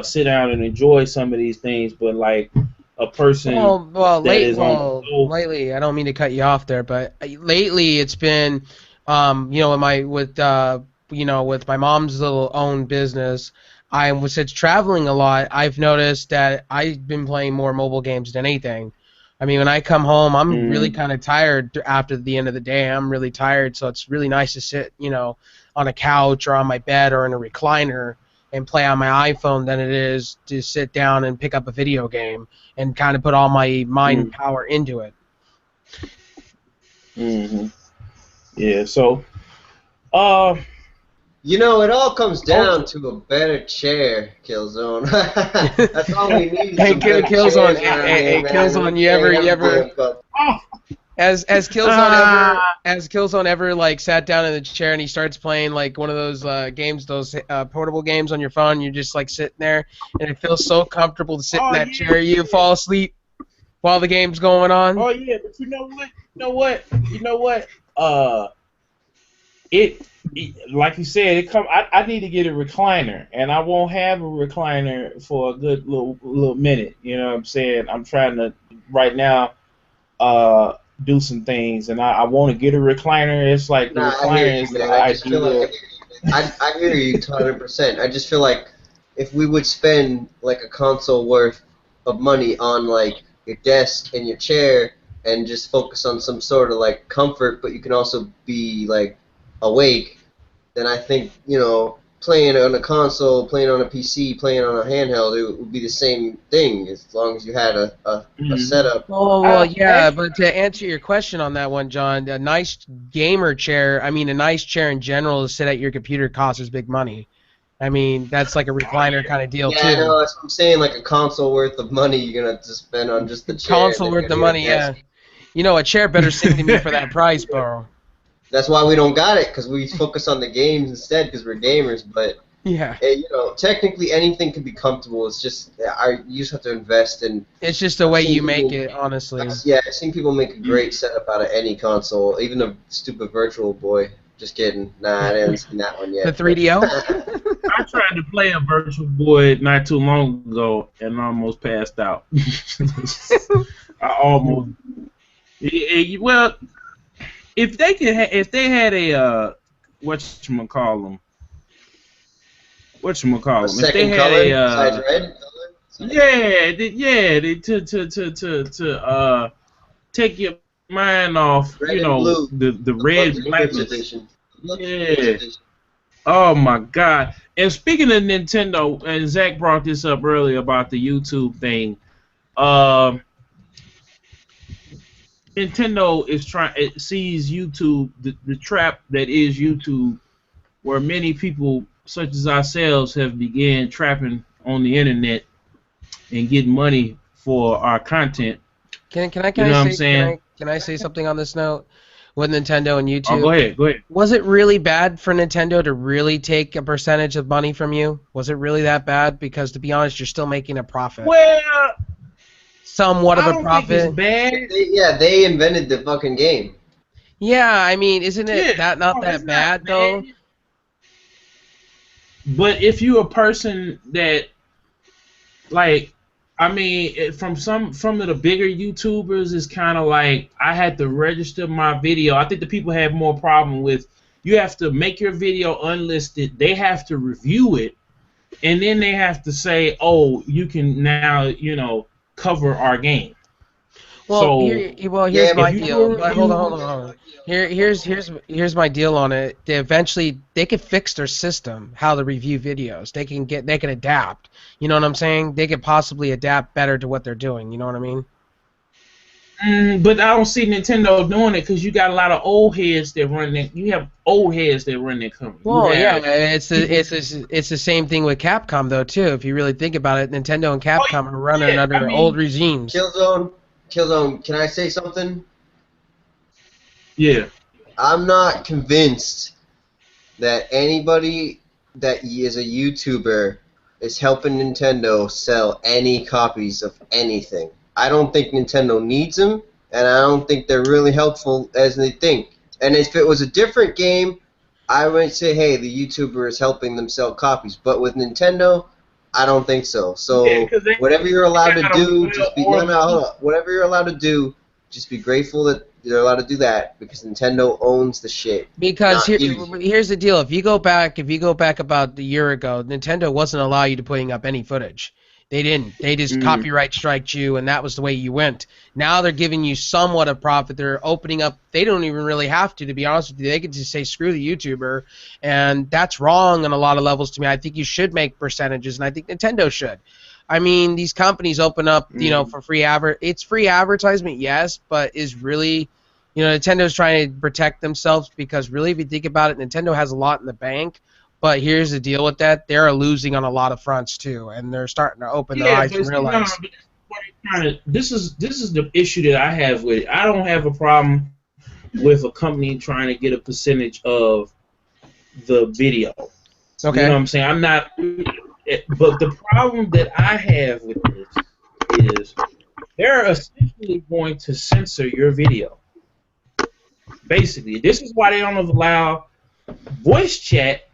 sit down and enjoy some of these things, but like a person lately, I don't mean to cut you off there, but lately it's been with my mom's little own business, since traveling a lot, I've noticed that I've been playing more mobile games than anything. I mean, when I come home, I'm really kind of tired after the end of the day. I'm really tired, so it's really nice to sit, on a couch or on my bed or in a recliner and play on my iPhone than it is to sit down and pick up a video game and kind of put all my mind power into it. Mm-hmm. Yeah, so, it all comes down to a better chair, Killzone. That's all we need. Hey, Killzone, Killzone, you ever? Has Killzone ever like sat down in the chair and he starts playing like one of those games, those portable games on your phone? You're just like sitting there, and it feels so comfortable to sit in that chair. You fall asleep while the game's going on. Oh yeah, but you know what? It like you said, I need to get a recliner, and I won't have a recliner for a good little minute. You know what I'm saying? I'm trying to right now do some things, and I want to get a recliner. It's like the recliner is the ideal. I hear you 100%. I just feel like if we would spend like a console worth of money on like your desk and your chair, and just focus on some sort of like comfort, but you can also be like awake, then I think playing on a console, playing on a PC, playing on a handheld, it would be the same thing as long as you had a setup. Well, yeah, but to answer your question on that one, John, a nice gamer chair, a nice chair in general to sit at your computer costs big money. I mean, that's like a recliner kind of deal, too. Yeah, no, that's what I'm saying, like a console worth of money you're going to have to spend on just the chair. Console worth of money, yeah. A chair better sit to me for that price, bro. That's why we don't got it, because we focus on the games instead, because we're gamers. But yeah, technically anything can be comfortable. It's just you just have to invest in. It's just the way you make it, honestly. I've seen people make a great setup out of any console, even a stupid Virtual Boy. Just kidding. Nah, I haven't seen that one yet. The 3DO? I tried to play a Virtual Boy not too long ago and almost passed out. I almost. Well. If they had a whatchamacallem, if they had to take your mind off, the red blackness. Yeah. Oh my God. And speaking of Nintendo, and Zach brought this up earlier about the YouTube thing. Nintendo it sees YouTube, the trap that is YouTube, where many people such as ourselves have began trapping on the internet and getting money for our content. Can I say something on this note with Nintendo and YouTube? Oh, go ahead. Was it really bad for Nintendo to really take a percentage of money from you? Was it really that bad? Because to be honest, you're still making a profit. Well, somewhat of a profit. Think it's bad. They invented the fucking game. Yeah, isn't it not that bad though? But if you're a person that, from some of the bigger YouTubers, it's kind of like I had to register my video. I think the people have more problem with you have to make your video unlisted. They have to review it, and then they have to say, oh, you can now, cover our game. Well, So here's Yeah, my if you deal. do a But hold on, review, hold on, hold on. Here's my deal on it. They eventually they could fix their system, how to review videos. They can adapt. You know what I'm saying? They could possibly adapt better to what they're doing. You know what I mean? but I don't see Nintendo doing it because you got a lot of old heads that run that. You have old heads that run that company. You Well, yeah, have people. it's the same thing with Capcom though too. If you really think about it, Nintendo and Capcom are running Yeah, I under old mean, regimes. Killzone, can I say something? yeah. I'm not convinced that anybody that is a YouTuber is helping Nintendo sell any copies of anything. I don't think Nintendo needs them, and I don't think they're really helpful as they think. And if it was a different game, I would say, hey, the YouTuber is helping them sell copies. But with Nintendo, I don't think so. Yeah, So because they whatever you're allowed to got a do, well just be or hold up. Whatever you're allowed to do, just be grateful that you're allowed to do that because Nintendo owns the shit. Because Not you. here's the deal: if you go back about a year ago, Nintendo wasn't allow you to putting up any footage. They didn't. They just copyright striked you, and that was the way you went. Now they're giving you somewhat of profit. They're opening up. They don't even really have to be honest with you. They could just say screw the YouTuber, and that's wrong on a lot of levels to me. I think you should make percentages, and I think Nintendo should. I mean, these companies open up, for free It's free advertisement, yes, but is really, Nintendo's trying to protect themselves because really, if you think about it, Nintendo has a lot in the bank. But here's the deal with that: they're losing on a lot of fronts too, and they're starting to open their eyes and realize. This is the issue that I have with it. I don't have a problem with a company trying to get a percentage of the video. Okay. You know what I'm saying? I'm not. But the problem that I have with this is they're essentially going to censor your video. Basically, this is why they don't allow voice chat,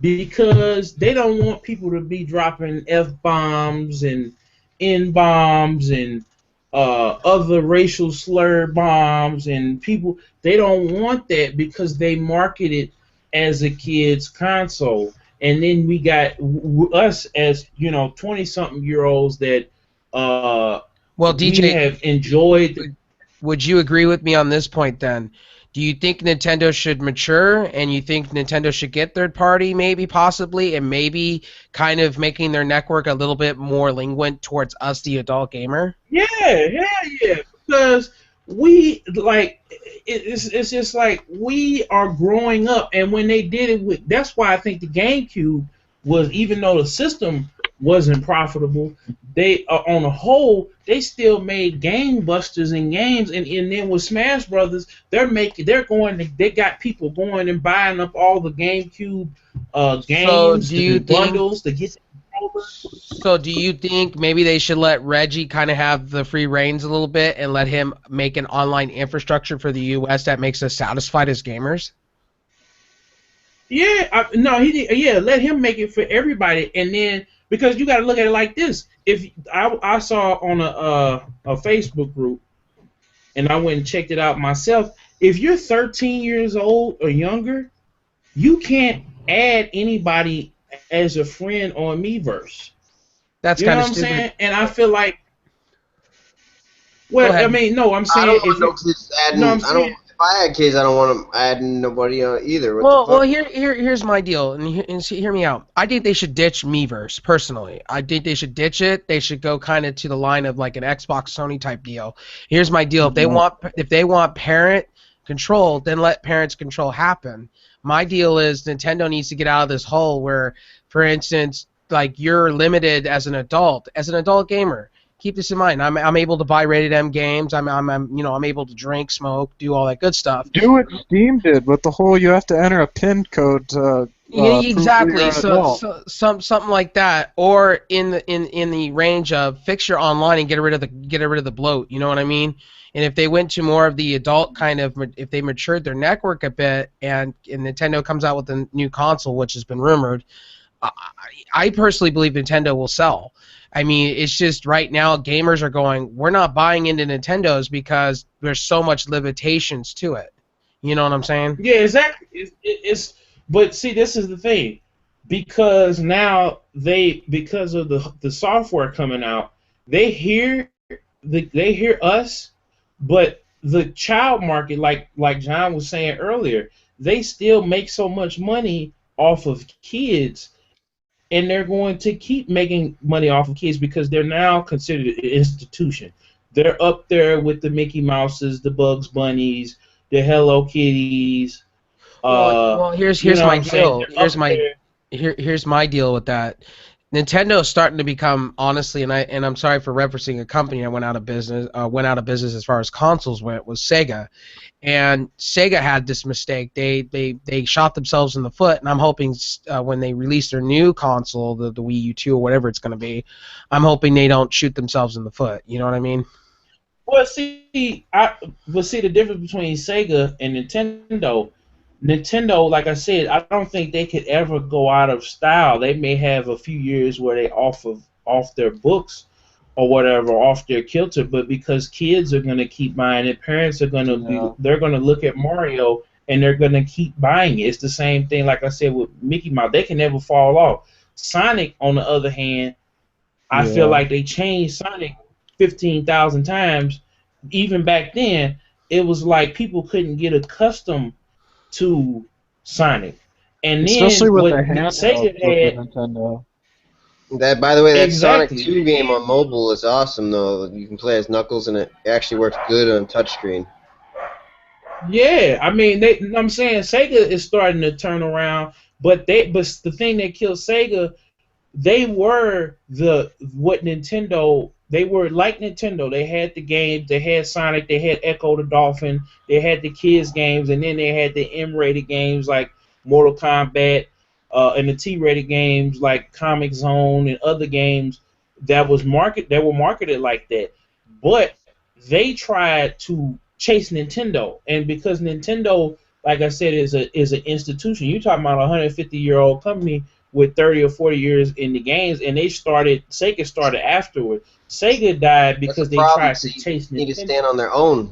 because they don't want people to be dropping F-bombs and N-bombs and other racial slur bombs and people. They don't want that because they market it as a kid's console. And then we got us as 20-something-year-olds that DJ, we have enjoyed. Would you agree with me on this point then? Do you think Nintendo should mature, and you think Nintendo should get third party, maybe, possibly, and maybe kind of making their network a little bit more linguant towards us, the adult gamer? Yeah. Because we it's just like we are growing up, and when they did it with, that's why I think the GameCube was, even though the system wasn't profitable, they on a whole they still made game busters and games, and then with Smash Brothers they got people going and buying up all the GameCube games, the bundles to get. So do you think maybe they should let Reggie kind of have the free reins a little bit and let him make an online infrastructure for the U.S. that makes us satisfied as gamers? Yeah, let him make it for everybody, and then because you got to look at it like this. If I saw on a Facebook group, and I went and checked it out myself. If you're 13 years old or younger, you can't add anybody as a friend on Miiverse. That's kind of stupid. Saying? And I feel like, I'm saying I don't want no kids adding. If I had kids, I don't want them adding nobody either. Here's my deal, and hear me out. I think they should ditch Miiverse, personally. I think they should ditch it. They should go kind of to the line of like an Xbox Sony type deal. Here's my deal. If they want parent control, then let parents control happen. My deal is Nintendo needs to get out of this hole where, for instance, like you're limited as an adult gamer. Keep this in mind. I'm able to buy rated M games. I'm able to drink, smoke, do all that good stuff. Do what Steam did with the whole you have to enter a PIN code to exactly. So something like that, or in the range of fix your online and get rid of the bloat. You know what I mean? And if they went to more of the adult kind of, if they matured their network a bit, and Nintendo comes out with a new console, which has been rumored, I personally believe Nintendo will sell. I mean, it's just right now gamers are going, we're not buying into Nintendo's because there's so much limitations to it. You know what I'm saying? Yeah, exactly. But see, this is the thing, because now because of the software coming out, they hear us But the child market, like John was saying earlier, they still make so much money off of kids, and they're going to keep making money off of kids because they're now considered an institution. They're up there with the Mickey Mouses, the Bugs Bunnies, the Hello Kitties. Here's my deal. Here's my deal with that. Nintendo's starting to become, honestly, and I'm sorry for referencing a company that went out of business. Went out of business as far as consoles went, was Sega, and Sega had this mistake. They shot themselves in the foot, and I'm hoping when they release their new console, the Wii U 2 or whatever it's going to be, I'm hoping they don't shoot themselves in the foot. You know what I mean? Well, see the difference between Sega and Nintendo. Nintendo, like I said, I don't think they could ever go out of style. They may have a few years where they off their books or whatever, off their kilter, but because kids are gonna keep buying it, parents are they're gonna look at Mario and they're gonna keep buying it. It's the same thing, like I said, with Mickey Mouse. They can never fall off. Sonic, on the other hand, I feel like they changed Sonic 15,000 times. Even back then, it was like people couldn't get accustomed to Sonic, and especially then with what the handheld Sega with had. Nintendo. That, by the way, that Exactly. Sonic 2 game on mobile is awesome, though. You can play as Knuckles, and it actually works good on touchscreen. Yeah, I mean, I'm saying Sega is starting to turn around, but the thing that killed Sega, they were what Nintendo. They were like Nintendo. They had the games. They had Sonic. They had Echo the Dolphin. They had the kids games, and then they had the M-rated games like Mortal Kombat, and the T-rated games like Comic Zone and other games that were marketed like that. But they tried to chase Nintendo, and because Nintendo, like I said, is an institution. You're talking about a 150-year-old company with 30 or 40 years in the games, and Sega started afterward. Sega died because they tried to chase Nintendo. They need to stand on their own.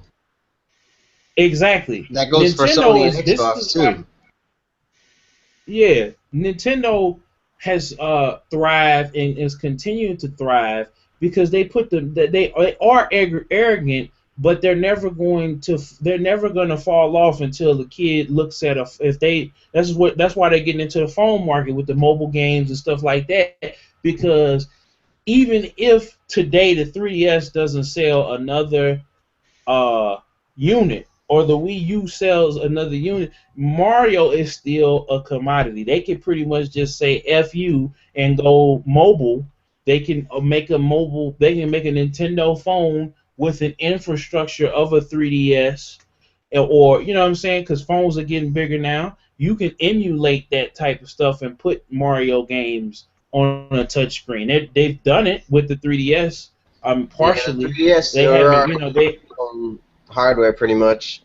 Exactly. That goes for Sony and Xbox too. Yeah, Nintendo has thrived and is continuing to thrive because they are arrogant, but they're never going to fall off until the kid looks at that's why they're getting into the phone market with the mobile games and stuff like that, because even if today the 3DS doesn't sell another unit, or the Wii U sells another unit, Mario is still a commodity. They can pretty much just say F you and go mobile. They can make a Nintendo phone with an infrastructure of a 3DS, or, you know what I'm saying, because phones are getting bigger now. You can emulate that type of stuff and put Mario games on a touchscreen. They've done it with the 3DS. Partially. Yeah, the 3DS, they hardware pretty much.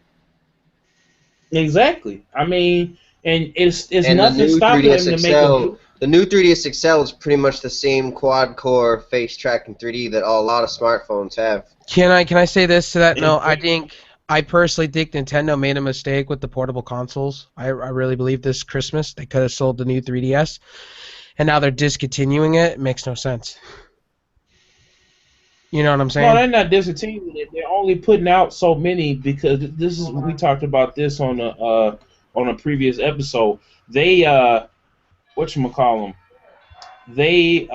Exactly. I mean, and it's and nothing stopping them to make the new 3DS XL is pretty much the same quad-core face tracking 3D that a lot of smartphones have. Can I say this to that? No, I personally think Nintendo made a mistake with the portable consoles. I really believe this Christmas they could have sold the new 3DS, and now they're discontinuing it. It makes no sense. You know what I'm saying? No, they're not discontinuing it. They're only putting out so many because we talked about this on a previous episode. They whatchamacallem? They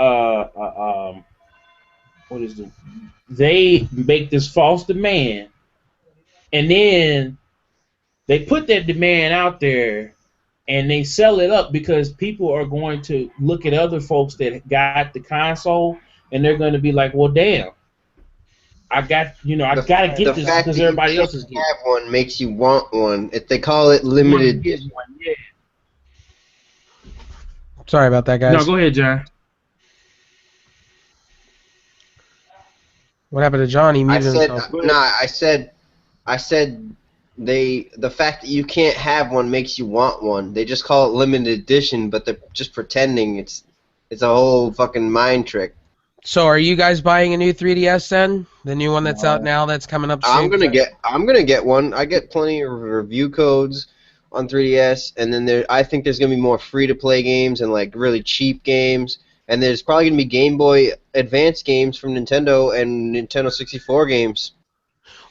they make this false demand, and then they put that demand out there and they sell it up because people are going to look at other folks that got the console and they're going to be like, well, damn, I got to get this because everybody else is getting it. Have one makes you want one. If they call it limited. Yeah. Sorry about that, guys. No, go ahead, John. What happened to John? He muted himself. I said the fact that you can't have one makes you want one. They just call it limited edition, but they're just pretending it's a whole fucking mind trick. So are you guys buying a new 3DS then? The new one that's out now that's coming up soon? I'm gonna get one. I get plenty of review codes on 3DS, and then I think there's gonna be more free-to-play games and like really cheap games, and there's probably gonna be Game Boy Advance games from Nintendo and Nintendo 64 games.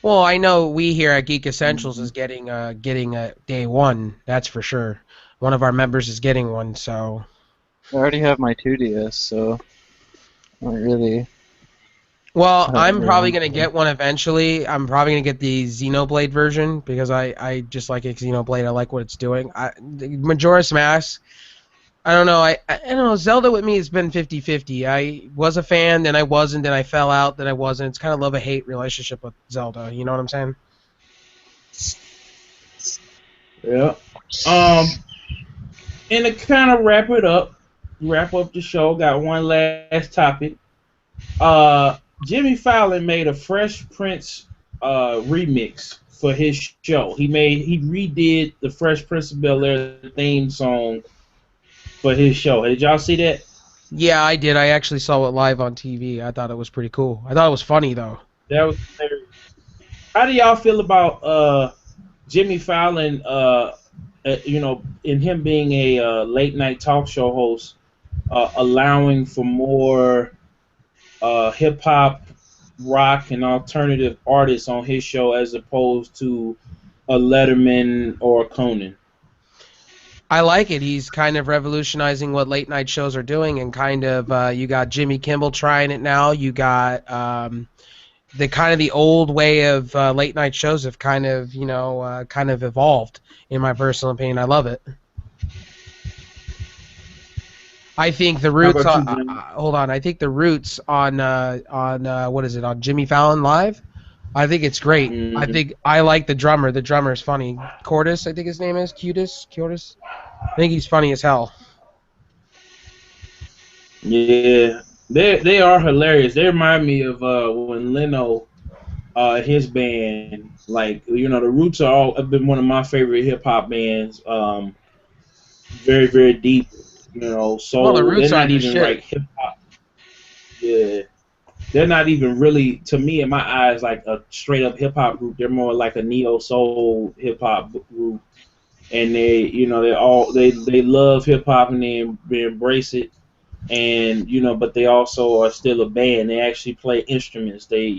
Well, I know we here at Geek Essentials is getting a day one. That's for sure. One of our members is getting one, so. I already have my 2DS, so not really. Well, I I'm don't probably know. gonna get one eventually. I'm probably gonna get the Xenoblade version because I just like Xenoblade. I like what it's doing. Majora's Mask. I don't know. I don't know. Zelda with me has been 50-50. I was a fan, then I wasn't, then I fell out, then I wasn't. It's kind of love-hate relationship with Zelda. You know what I'm saying? Yeah. And to kind of wrap up the show, got one last topic. Jimmy Fallon made a Fresh Prince remix for his show. He redid the Fresh Prince of Bel-Air theme song for his show. Did y'all see that? Yeah, I did. I actually saw it live on TV. I thought it was pretty cool. I thought it was funny though. That was hilarious. How do y'all feel about Jimmy Fallon? In him being a late night talk show host, allowing for more hip hop, rock, and alternative artists on his show as opposed to a Letterman or a Conan. I like it. He's kind of revolutionizing what late night shows are doing, and kind of you got Jimmy Kimmel trying it now. You got the old way of late night shows have kind of evolved. In my personal opinion, I love it. I think the roots How on about you, Jim? hold on. I think the roots on what is it on Jimmy Fallon Live? I think it's great. Mhm. I like the drummer. The drummer's funny. Coarse, I think his name is Coarse. I think he's funny as hell. Yeah, they are hilarious. They remind me of when Leno, his band, like the Roots have been one of my favorite hip hop bands. Very very deep, Well, the soul. They're Roots are not the even shit. like hip hop. Yeah, they're not even really, to me in my eyes, like a straight up hip hop group. They're more like a neo soul hip hop group, and they love hip hop and they embrace it. And but they also are still a band. They actually play instruments. They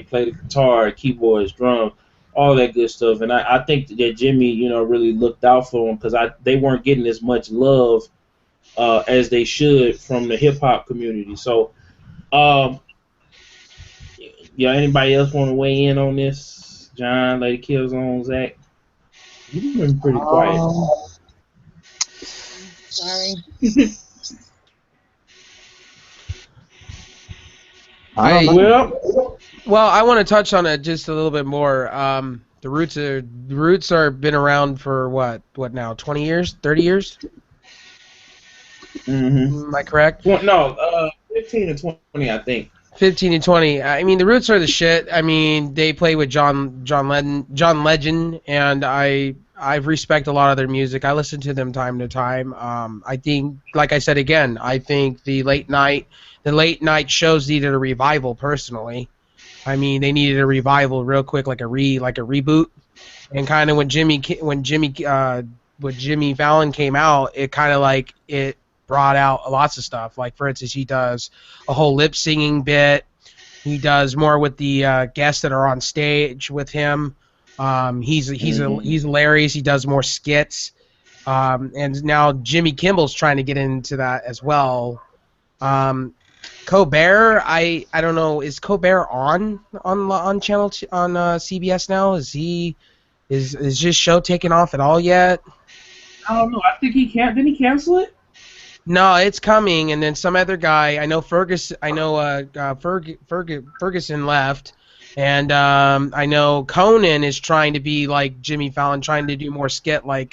play the guitar, keyboards, drums, all that good stuff. And I think that Jimmy really looked out for them because they weren't getting as much love as they should from the hip hop community. So yeah, anybody else want to weigh in on this? John, Lady Killzown, Zach, you've been pretty quiet. Sorry. Well, I want to touch on it just a little bit more. The Roots are been around for what now? 20 years? 30 years? Am I correct? no, 15 and 20, I think. 15 and 20. I mean, the Roots are the shit. I mean, they play with John Legend, and I respect a lot of their music. I listen to them time to time. I think, like I said again, I think the late night shows needed a revival. Personally, I mean, they needed a revival real quick, like a reboot. And kind of when Jimmy Fallon came out, it kind of like it brought out lots of stuff. Like, for instance, he does a whole lip singing bit. He does more with the guests that are on stage with him. He's hilarious. He does more skits. And now Jimmy Kimmel's trying to get into that as well. Colbert, I don't know. Is Colbert on channel on CBS now? Is his show taken off at all yet? I don't know. I think he can't. Didn't he cancel it? No, it's coming, and then some other guy. I know Ferguson left, and I know Conan is trying to be like Jimmy Fallon, trying to do more skit like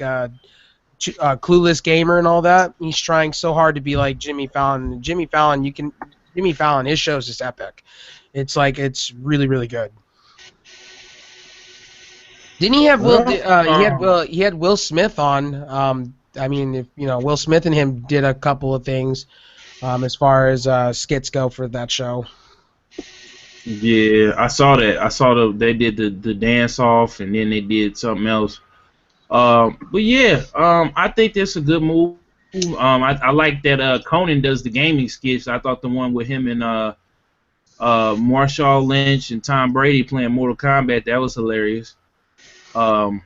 Clueless Gamer and all that. He's trying so hard to be like Jimmy Fallon. Jimmy Fallon, his show's just epic. It's like it's really really good. Didn't he have he had Will Smith on? I mean, if Will Smith and him did a couple of things as far as skits go for that show. Yeah, I saw that. They did the dance off, and then they did something else. But yeah, I think that's a good move. I like that Conan does the gaming skits. I thought the one with him and Marshawn Lynch and Tom Brady playing Mortal Kombat. That was hilarious. You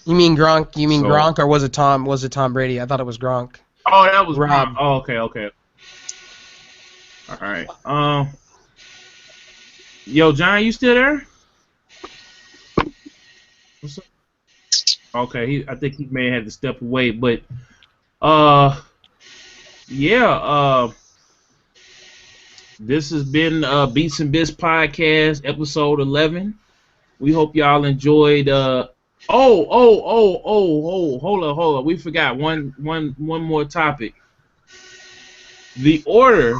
mean Gronk? You mean So- Gronk, or was it Tom? Was it Tom Brady? I thought it was Gronk. Oh, that was Rob. Rob. Oh, okay. All right. Yo, John, you still there? What's up? Okay, I think he may have to step away, but yeah. This has been Beatz N Bitz Podcast, episode 11. We hope y'all enjoyed. Hold on. We forgot one more topic. The Order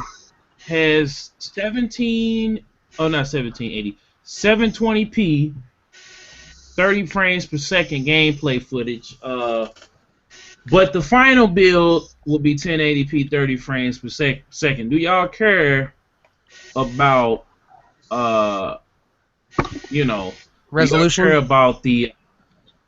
has 720p, 30 frames per second gameplay footage. But the final build will be 1080p, 30 frames per second. Do y'all care about Resolution? Do y'all care about the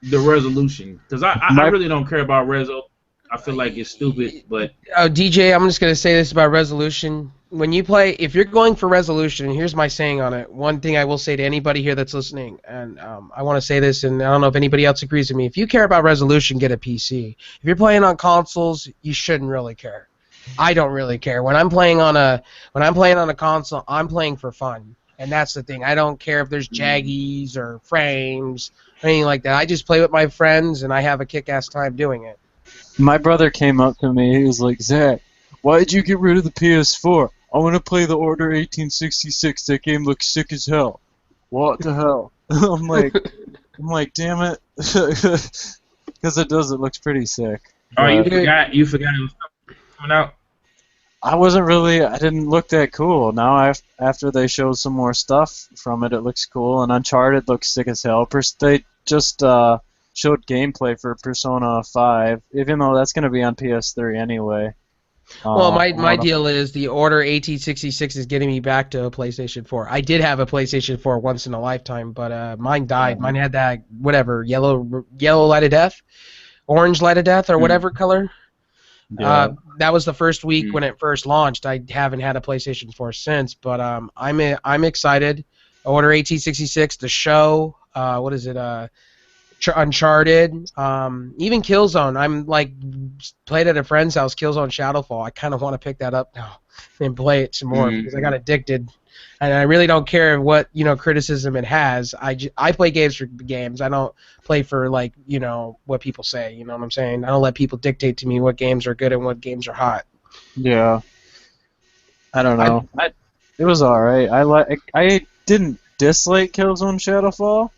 resolution? Because I really don't care about reso. I feel like it's stupid, but DJ, I'm just gonna say this about resolution. When you play, if you're going for resolution, here's my saying on it. One thing I will say to anybody here that's listening, and I want to say this, and I don't know if anybody else agrees with me. If you care about resolution, get a PC. If you're playing on consoles, you shouldn't really care. I don't really care. When I'm playing on a console, I'm playing for fun, and that's the thing. I don't care if there's jaggies or frames or anything like that. I just play with my friends, and I have a kick-ass time doing it. My brother came up to me. He was like, "Zach, why did you get rid of the PS4? I want to play the Order 1866. That game looks sick as hell." What the hell? I'm like, damn it, because it does. It looks pretty sick. oh, you But forgot it was coming out. I didn't look that cool. Now after they showed some more stuff from it, it looks cool. And Uncharted looks sick as hell. They just showed gameplay for Persona 5, even though that's going to be on PS3 anyway. Well, my deal is the Order 1866 is getting me back to a PlayStation 4. I did have a PlayStation 4 once in a lifetime, but mine died. Mine had that, whatever, yellow light of death, orange light of death, or whatever color. Yeah. That was the first week when it first launched. I haven't had a PlayStation 4 since, but I'm excited. Order 1866, the show, what is it? Uncharted, even Killzone. I'm like played at a friend's house, Killzone Shadowfall. I kind of want to pick that up now and play it some more because I got addicted, and I really don't care what criticism it has. I play games for games. I don't play for what people say. You know what I'm saying? I don't let people dictate to me what games are good and what games are hot. Yeah. I don't know. It was alright. I didn't dislike Killzone Shadowfall,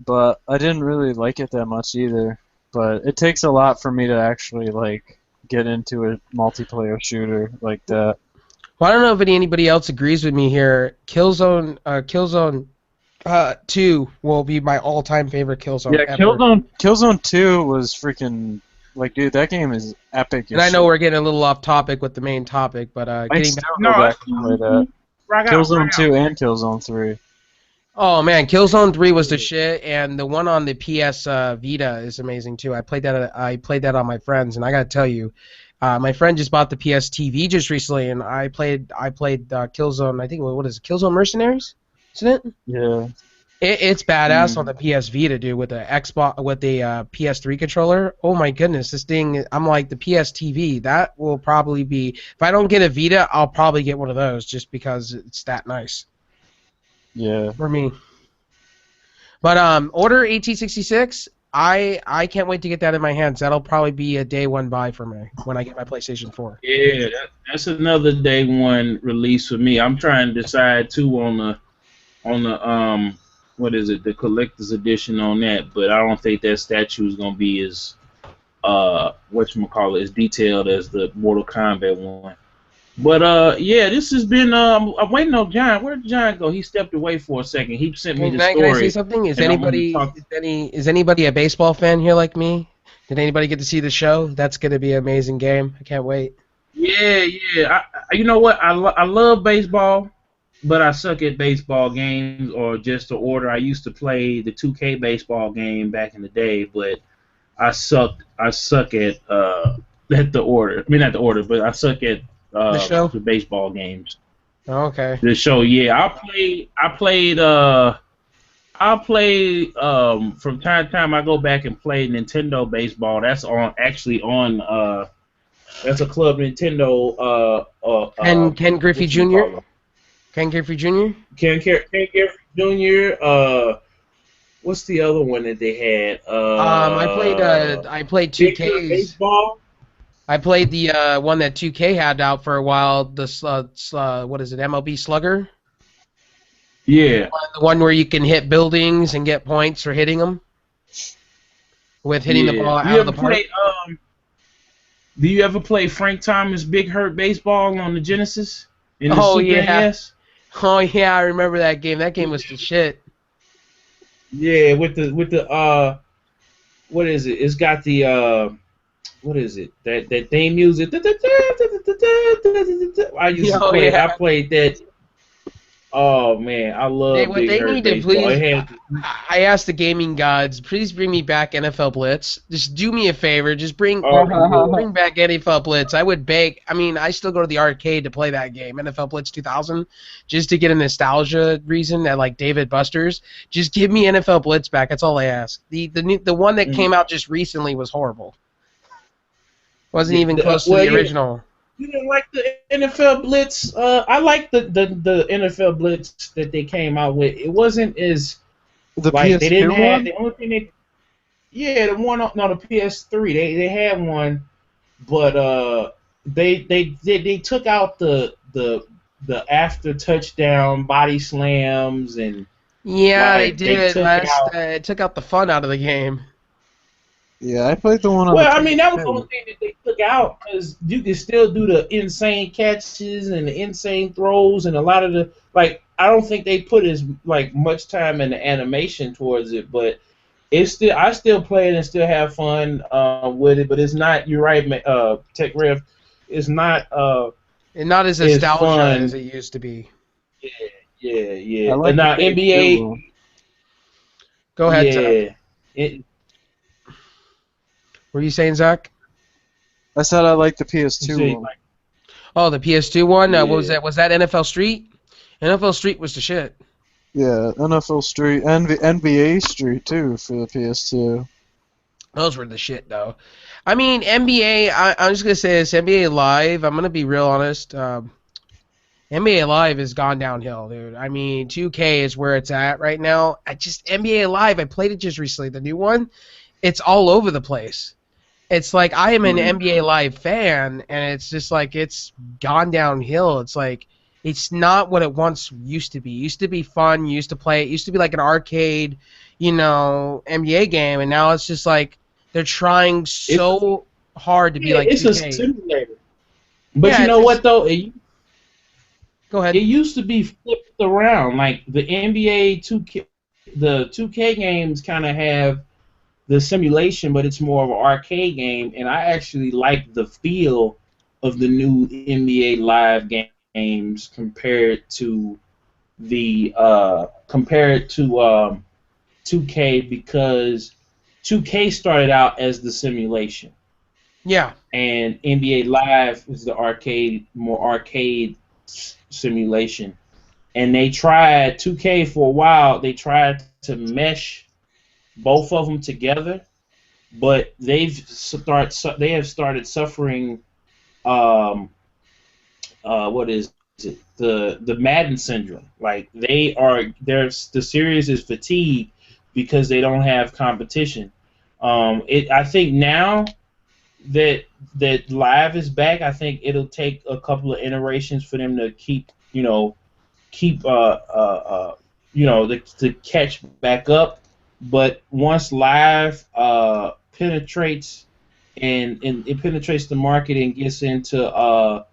but I didn't really like it that much either. But it takes a lot for me to actually get into a multiplayer shooter like that. Well, I don't know if anybody else agrees with me here. Killzone 2 will be my all-time favorite Killzone Yeah, ever. Killzone 2 was freaking dude, that game is epic. And I know we're getting a little off topic with the main topic, but getting back. go back and play that. Killzone 2 and Killzone 3. Oh man, Killzone 3 was the shit, and the one on the PS Vita is amazing too. I played that on my friends, and I gotta tell you, my friend just bought the PS TV just recently, and I played Killzone. I think what is it? Killzone Mercenaries, isn't it? Yeah. It's badass on the PS Vita, dude, with the Xbox, with the PS3 controller. Oh my goodness, this thing! I'm like the PS TV. That will probably be, if I don't get a Vita, I'll probably get one of those just because it's that nice. Yeah. For me. But Order 1866, I can't wait to get that in my hands. That'll probably be a day one buy for me when I get my PlayStation 4. Yeah, that's another day one release for me. I'm trying to decide too on the what is it, the collector's edition on that, but I don't think that statue is gonna be as as detailed as the Mortal Kombat one. But yeah, this has been I'm waiting on John. Where did John go? He stepped away for a second. He sent me the story. Can I say something? Is anybody a baseball fan here like me? Did anybody get to see the show? That's gonna be an amazing game. I can't wait. Yeah. You know what? I love baseball, but I suck at baseball games or just the Order. I used to play the 2K baseball game back in the day, but I suck at the Order. I mean, not the Order, but I suck at the show? the baseball games. Okay. The show, yeah. I play from time to time. I go back and play Nintendo baseball. That's on that's a Club Nintendo Ken Griffey what you Jr. call it? Ken Griffey Jr. Ken Griffey Jr. What's the other one that they had? I played Big Hood 2Ks. Baseball. I played the one that 2K had out for a while. The what is it? MLB Slugger. Yeah. The one where you can hit buildings and get points for hitting them. With hitting the ball out of the park. Do you ever play Frank Thomas Big Hurt Baseball on the Genesis? In the Oh Super yeah. NES? Oh yeah, I remember that game. That game was the shit. Yeah, with the what is it? It's got the what is it? That theme music. I used to play. I played that. Oh man, I love Big Hurt Baseball. I asked the gaming gods, please bring me back NFL Blitz. Just do me a favor, just bring back NFL Blitz. I would beg. I mean, I still go to the arcade to play that game, NFL Blitz 2000, just to get a nostalgia reason at like David Buster's. Just give me NFL Blitz back. That's all I ask. The one that came out just recently was horrible. Wasn't even close to the original. You didn't like the NFL Blitz? I like the NFL Blitz that they came out with. It wasn't as the like PS2 they didn't have one? the only thing the PS3 they had one, but they took out the after touchdown body slams and they did. It took out the fun out of the game. Yeah, I played the one on Well, I mean, that was the only thing that they took out, because you can still do the insane catches and the insane throws and a lot of the, like, I don't think they put as, like, much time in the animation towards it, but it's still, I still play it and still have fun with it, but it's not, you're right, Tech Rev, it's not and not as nostalgia as it used to be. Yeah. Like and now NBA... Go ahead, Zach. What were you saying, Zach? I said I like the PS2 one. Oh, the PS2 one? What was that? Was that NFL Street? NFL Street was the shit. Yeah, NFL Street and the NBA Street, too, for the PS2. Those were the shit, though. I mean, NBA, I'm just going to say this, NBA Live, I'm going to be real honest. NBA Live has gone downhill, dude. I mean, 2K is where it's at right now. NBA Live, I played it just recently, the new one. It's all over the place. It's like I am an NBA Live fan, and it's just like it's gone downhill. It's like it's not what it once used to be. It used to be fun. You used to play. It used to be like an arcade, NBA game, and now it's just like they're trying so hard to be like it's 2K. a simulator. But you know what though? Go ahead. It used to be flipped around. Like the NBA 2K, the 2K games kind of have the simulation, but it's more of an arcade game, and I actually like the feel of the new NBA Live games compared to 2K, because 2K started out as the simulation. Yeah. And NBA Live is the more arcade simulation. And they tried 2K for a while. They tried to mesh both of them together, but they have started suffering what is it, the Madden syndrome. Like the series is fatigued because they don't have competition. I think now that Live is back, I think it'll take a couple of iterations for them to to catch back up. But once Live penetrates and it penetrates the market and gets into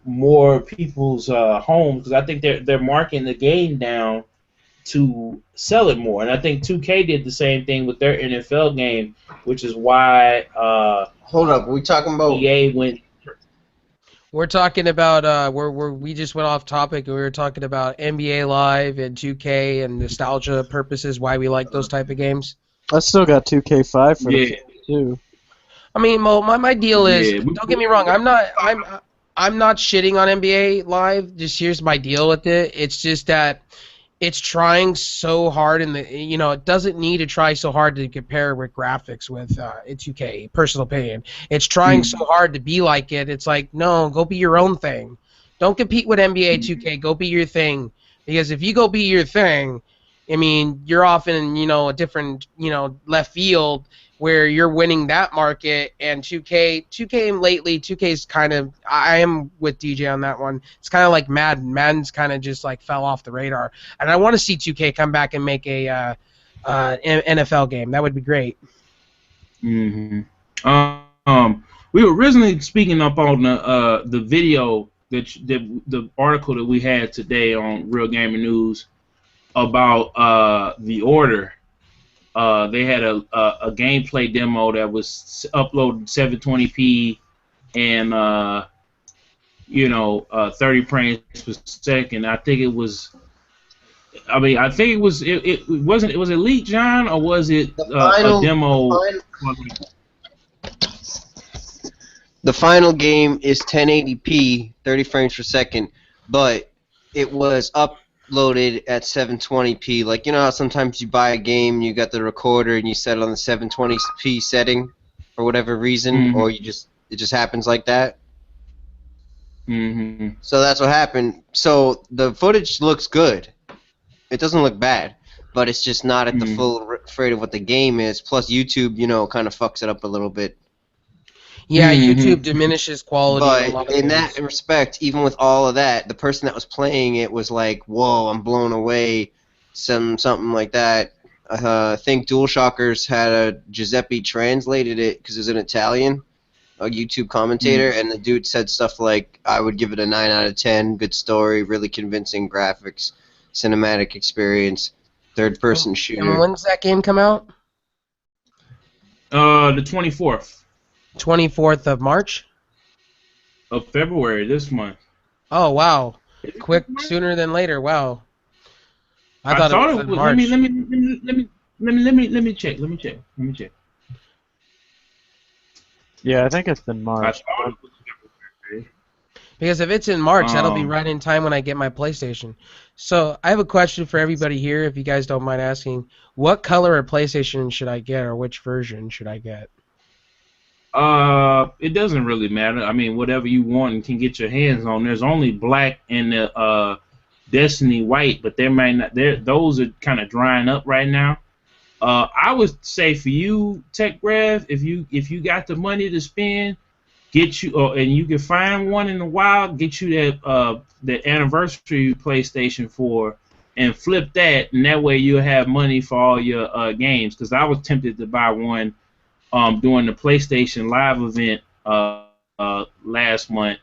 more people's homes, because I think they're marking the game down to sell it more, and I think 2K did the same thing with their NFL game, which is why. Hold up, we talking about EA went. We're talking about we just went off topic. We were talking about NBA Live and 2K and nostalgia purposes, why we like those type of games. I still got 2K5 for the PS2. I mean, my deal is, don't get me wrong, I'm I'm not shitting on NBA Live. Just here's my deal with it. It's just that it's trying so hard, and it doesn't need to try so hard to compare with graphics with 2K. Personal opinion. It's trying so hard to be like it. It's like, no, go be your own thing. Don't compete with NBA 2K. Go be your thing. Because if you go be your thing, I mean, you're off in a different left field where you're winning that market. And 2K lately, 2K's kind of, I am with DJ on that one. It's kind of like Madden. Madden's kind of just like fell off the radar. And I want to see 2K come back and make a NFL game. That would be great. We were originally speaking up on the video the article that we had today on Real Gamer News about the order. They had a gameplay demo that was uploaded 720p and 30 frames per second. I think it was. It was it leaked, John, or was it a demo? The final game is 1080p, 30 frames per second, but it was uploaded at 720p. Like, you know how sometimes you buy a game and you got the recorder and you set it on the 720p setting for whatever reason, or it just happens like that? So that's what happened. So the footage looks good. It doesn't look bad, but it's just not at the full rate of what the game is. Plus YouTube, kind of fucks it up a little bit. Yeah, YouTube diminishes quality. But in that respect, even with all of that, the person that was playing it was like, "Whoa, I'm blown away," something like that. I think DualShockers had a Giuseppe translated it because it's in Italian, a YouTube commentator, and the dude said stuff like, "I would give it a 9 out of 10. Good story, really convincing graphics, cinematic experience, third-person shooter." And when's that game come out? The 24th. 24th of March? Of February this month. Oh wow! Quick, sooner than later. Wow. I thought it was in March. Let me check. Yeah, I think it's in March. I thought it was February. Because if it's in March, that'll be right in time when I get my PlayStation. So I have a question for everybody here, if you guys don't mind asking. What color of PlayStation should I get, or which version should I get? It doesn't really matter. I mean, whatever you want and can get your hands on. There's only black and the Destiny white, but there might not. Those are kind of drying up right now. I would say for you, Tech Rev, if you got the money to spend, get you and you can find one in the wild, get you that anniversary PlayStation 4 and flip that, and that way you'll have money for all your games. Because I was tempted to buy one during the PlayStation Live event last month,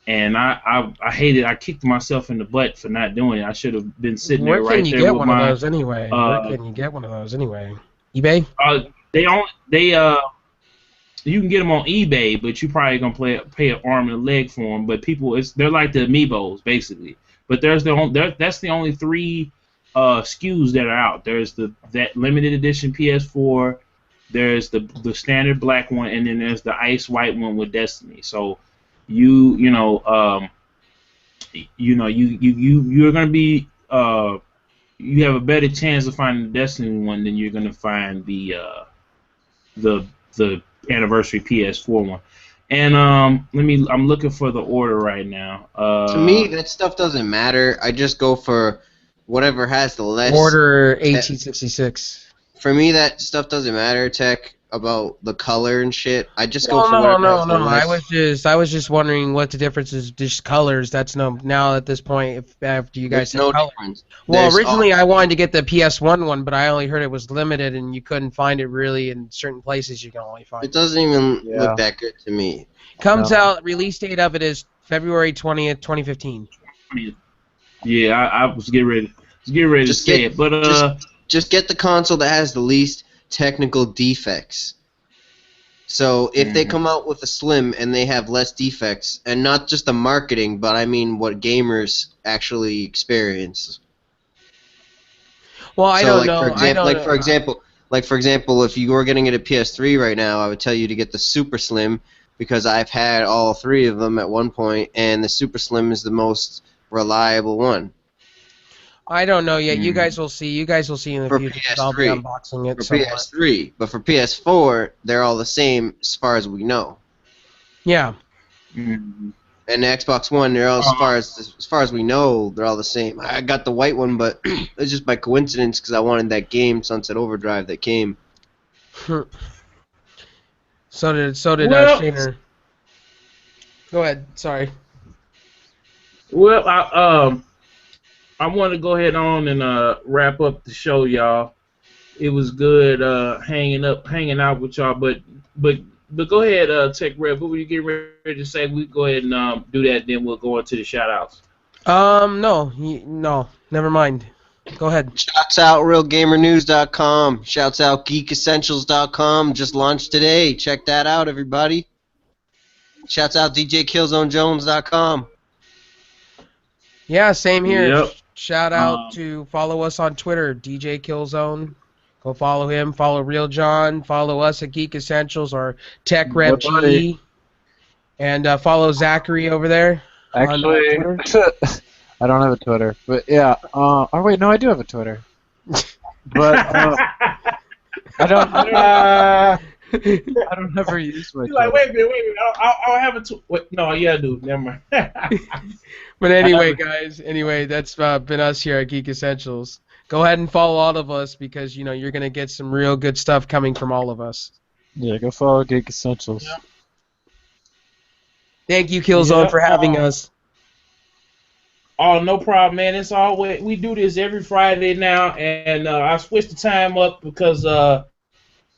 and I hated. I kicked myself in the butt for not doing it. I should have been sitting there right there with my. Where can you get one of those anyway? eBay? You can get them on eBay, but you probably gonna pay an arm and a leg for them. But they're like the Amiibos basically. But that's the only 3 SKUs that are out. There's that limited edition PS4. There's the standard black one, and then there's the ice white one with Destiny. So you're gonna be you have a better chance of finding the Destiny one than you're gonna find the anniversary PS4 one. And I'm looking for the order right now. To me, that stuff doesn't matter. I just go for whatever has the less. Order 1866. For me, that stuff doesn't matter, Tech, about the color and shit. I just go for whatever has the less. I was just wondering what the difference is. Just colors. That's now at this point. After you guys There's have no color. difference. Well, originally I wanted to get the PS1 one, but I only heard it was limited and you couldn't find it really in certain places. You can only find it. It doesn't even look that good to me. Comes out. Release date of it is February 20th, 2015. Yeah, I was getting ready to say it, but just get the console that has the least technical defects. So if they come out with a Slim and they have less defects, and not just the marketing, but I mean what gamers actually experience. Well, I don't know. For example, if you were getting it at PS3 right now, I would tell you to get the Super Slim because I've had all three of them at one point, and the Super Slim is the most reliable one. I don't know yet. You guys will see. You guys will see in the For future. 'Cause I'll be PS3. unboxing it For somewhere. PS3, but for PS4, they're all the same as far as we know. Yeah. And the Xbox One, they're all as far as we know, they're all the same. I got the white one, but it's just by coincidence because I wanted that game, Sunset Overdrive, that came. So did Shaner. Go ahead. Sorry. Well, I want to go ahead on and wrap up the show, y'all. It was good hanging out with y'all, but go ahead, Tech Rev. What were you getting ready to say? We go ahead and do that, then we'll go into the shout outs. No, never mind. Go ahead. Shouts out RealGamerNews.com. Shouts out GeekEssentials.com. Just launched today. Check that out, everybody. Shouts out DJKillzoneJones.com. Yeah, same here. Yep. Shout out to follow us on Twitter, DJ Killzone. Go follow him. Follow Real John. Follow us at Geek Essentials or Tech Rev GE. And follow Zachary over there. Actually, I don't have a Twitter, but yeah. Oh wait, no, I do have a Twitter. But I don't ever use my Twitter. Like, wait a minute. I'll have a Twitter. No, yeah, I do. Never mind. But anyway, guys. Anyway, that's been us here at Geek Essentials. Go ahead and follow all of us because you're gonna get some real good stuff coming from all of us. Yeah, go follow Geek Essentials. Yep. Thank you, Killzone, for having us. Oh, no problem, man. It's always we do this every Friday now, and I switched the time up because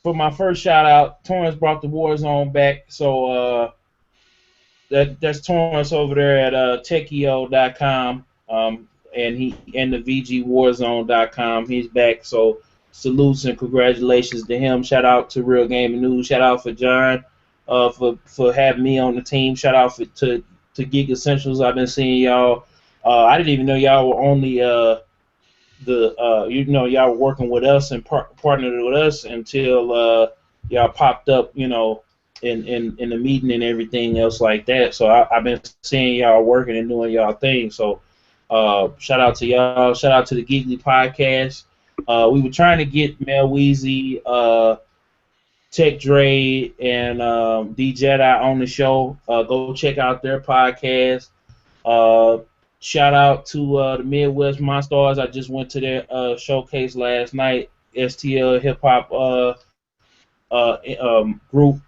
for my first shout out, Torrance brought the Warzone back, so that's Torrance over there at techio.com, and the VGWarzone.com. He's back, so salutes and congratulations to him. Shout out to Real Gaming News. Shout out for John for having me on the team. Shout out to Geek Essentials. I've been seeing y'all. I didn't even know y'all were on y'all were working with us and partnered with us until y'all popped up, in the meeting and everything else like that. So I've been seeing y'all working and doing y'all thing. So shout out to y'all. Shout out to the Geekly Podcast. We were trying to get Mel Weezy, Tech Dre, and D Jedi on the show. Go check out their podcast. Shout out to the Midwest Monstars. I just went to their showcase last night. STL Hip Hop group.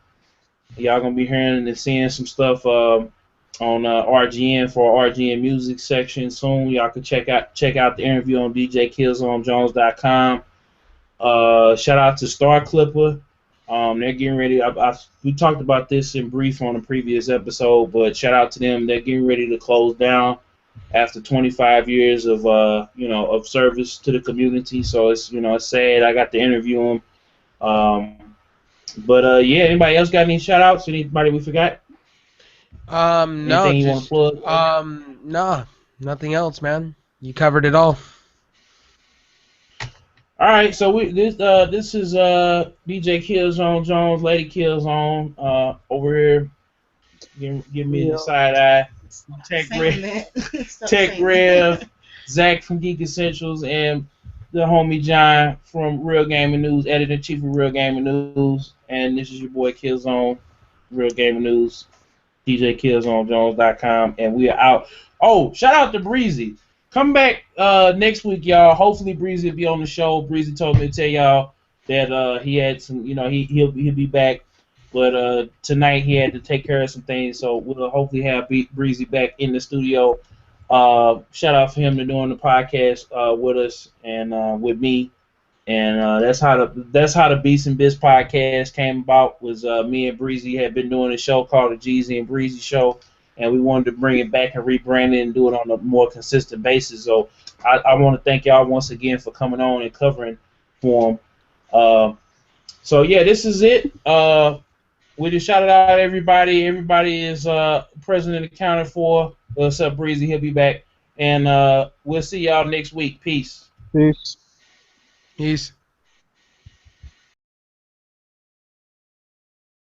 Y'all gonna be hearing and seeing some stuff on RGN for our RGN music section soon. Y'all can check out the interview on DJKillzoneJones.com. Shout out to Star Clipper. They're getting ready. We talked about this in brief on a previous episode, but shout out to them. They're getting ready to close down after 25 years of of service to the community. So it's it's sad. I got to interview them. But yeah, anybody else got any shout outs? Anybody we forgot? No. Anything you want to plug? No, nothing else, man. You covered it all. All right, so this is DJ Killzone Jones, Lady Killzone over here. Give me the side eye. Tech Rev, Zach from Geek Essentials, and the homie John from Real Gaming News, editor-in-chief of Real Gaming News. And this is your boy Killzone, Real Gaming News, DJKillzoneJones.com, and we are out. Oh, shout out to Breezy. Come back next week, y'all. Hopefully Breezy will be on the show. Breezy told me to tell y'all that he had some, he'll be back. But tonight he had to take care of some things, so we'll hopefully have Breezy back in the studio. Shout out for him to doing the podcast with us and with me. And that's how the Beatz N Bitz Podcast came about. Was me and Breezy had been doing a show called the Jeezy and Breezy Show, and we wanted to bring it back and rebrand it and do it on a more consistent basis. So I want to thank y'all once again for coming on and covering for him. So yeah, this is it. We just shouted out everybody. Everybody is present and accounted for. Except Breezy, he'll be back. And we'll see y'all next week. Peace. Peace. Peace.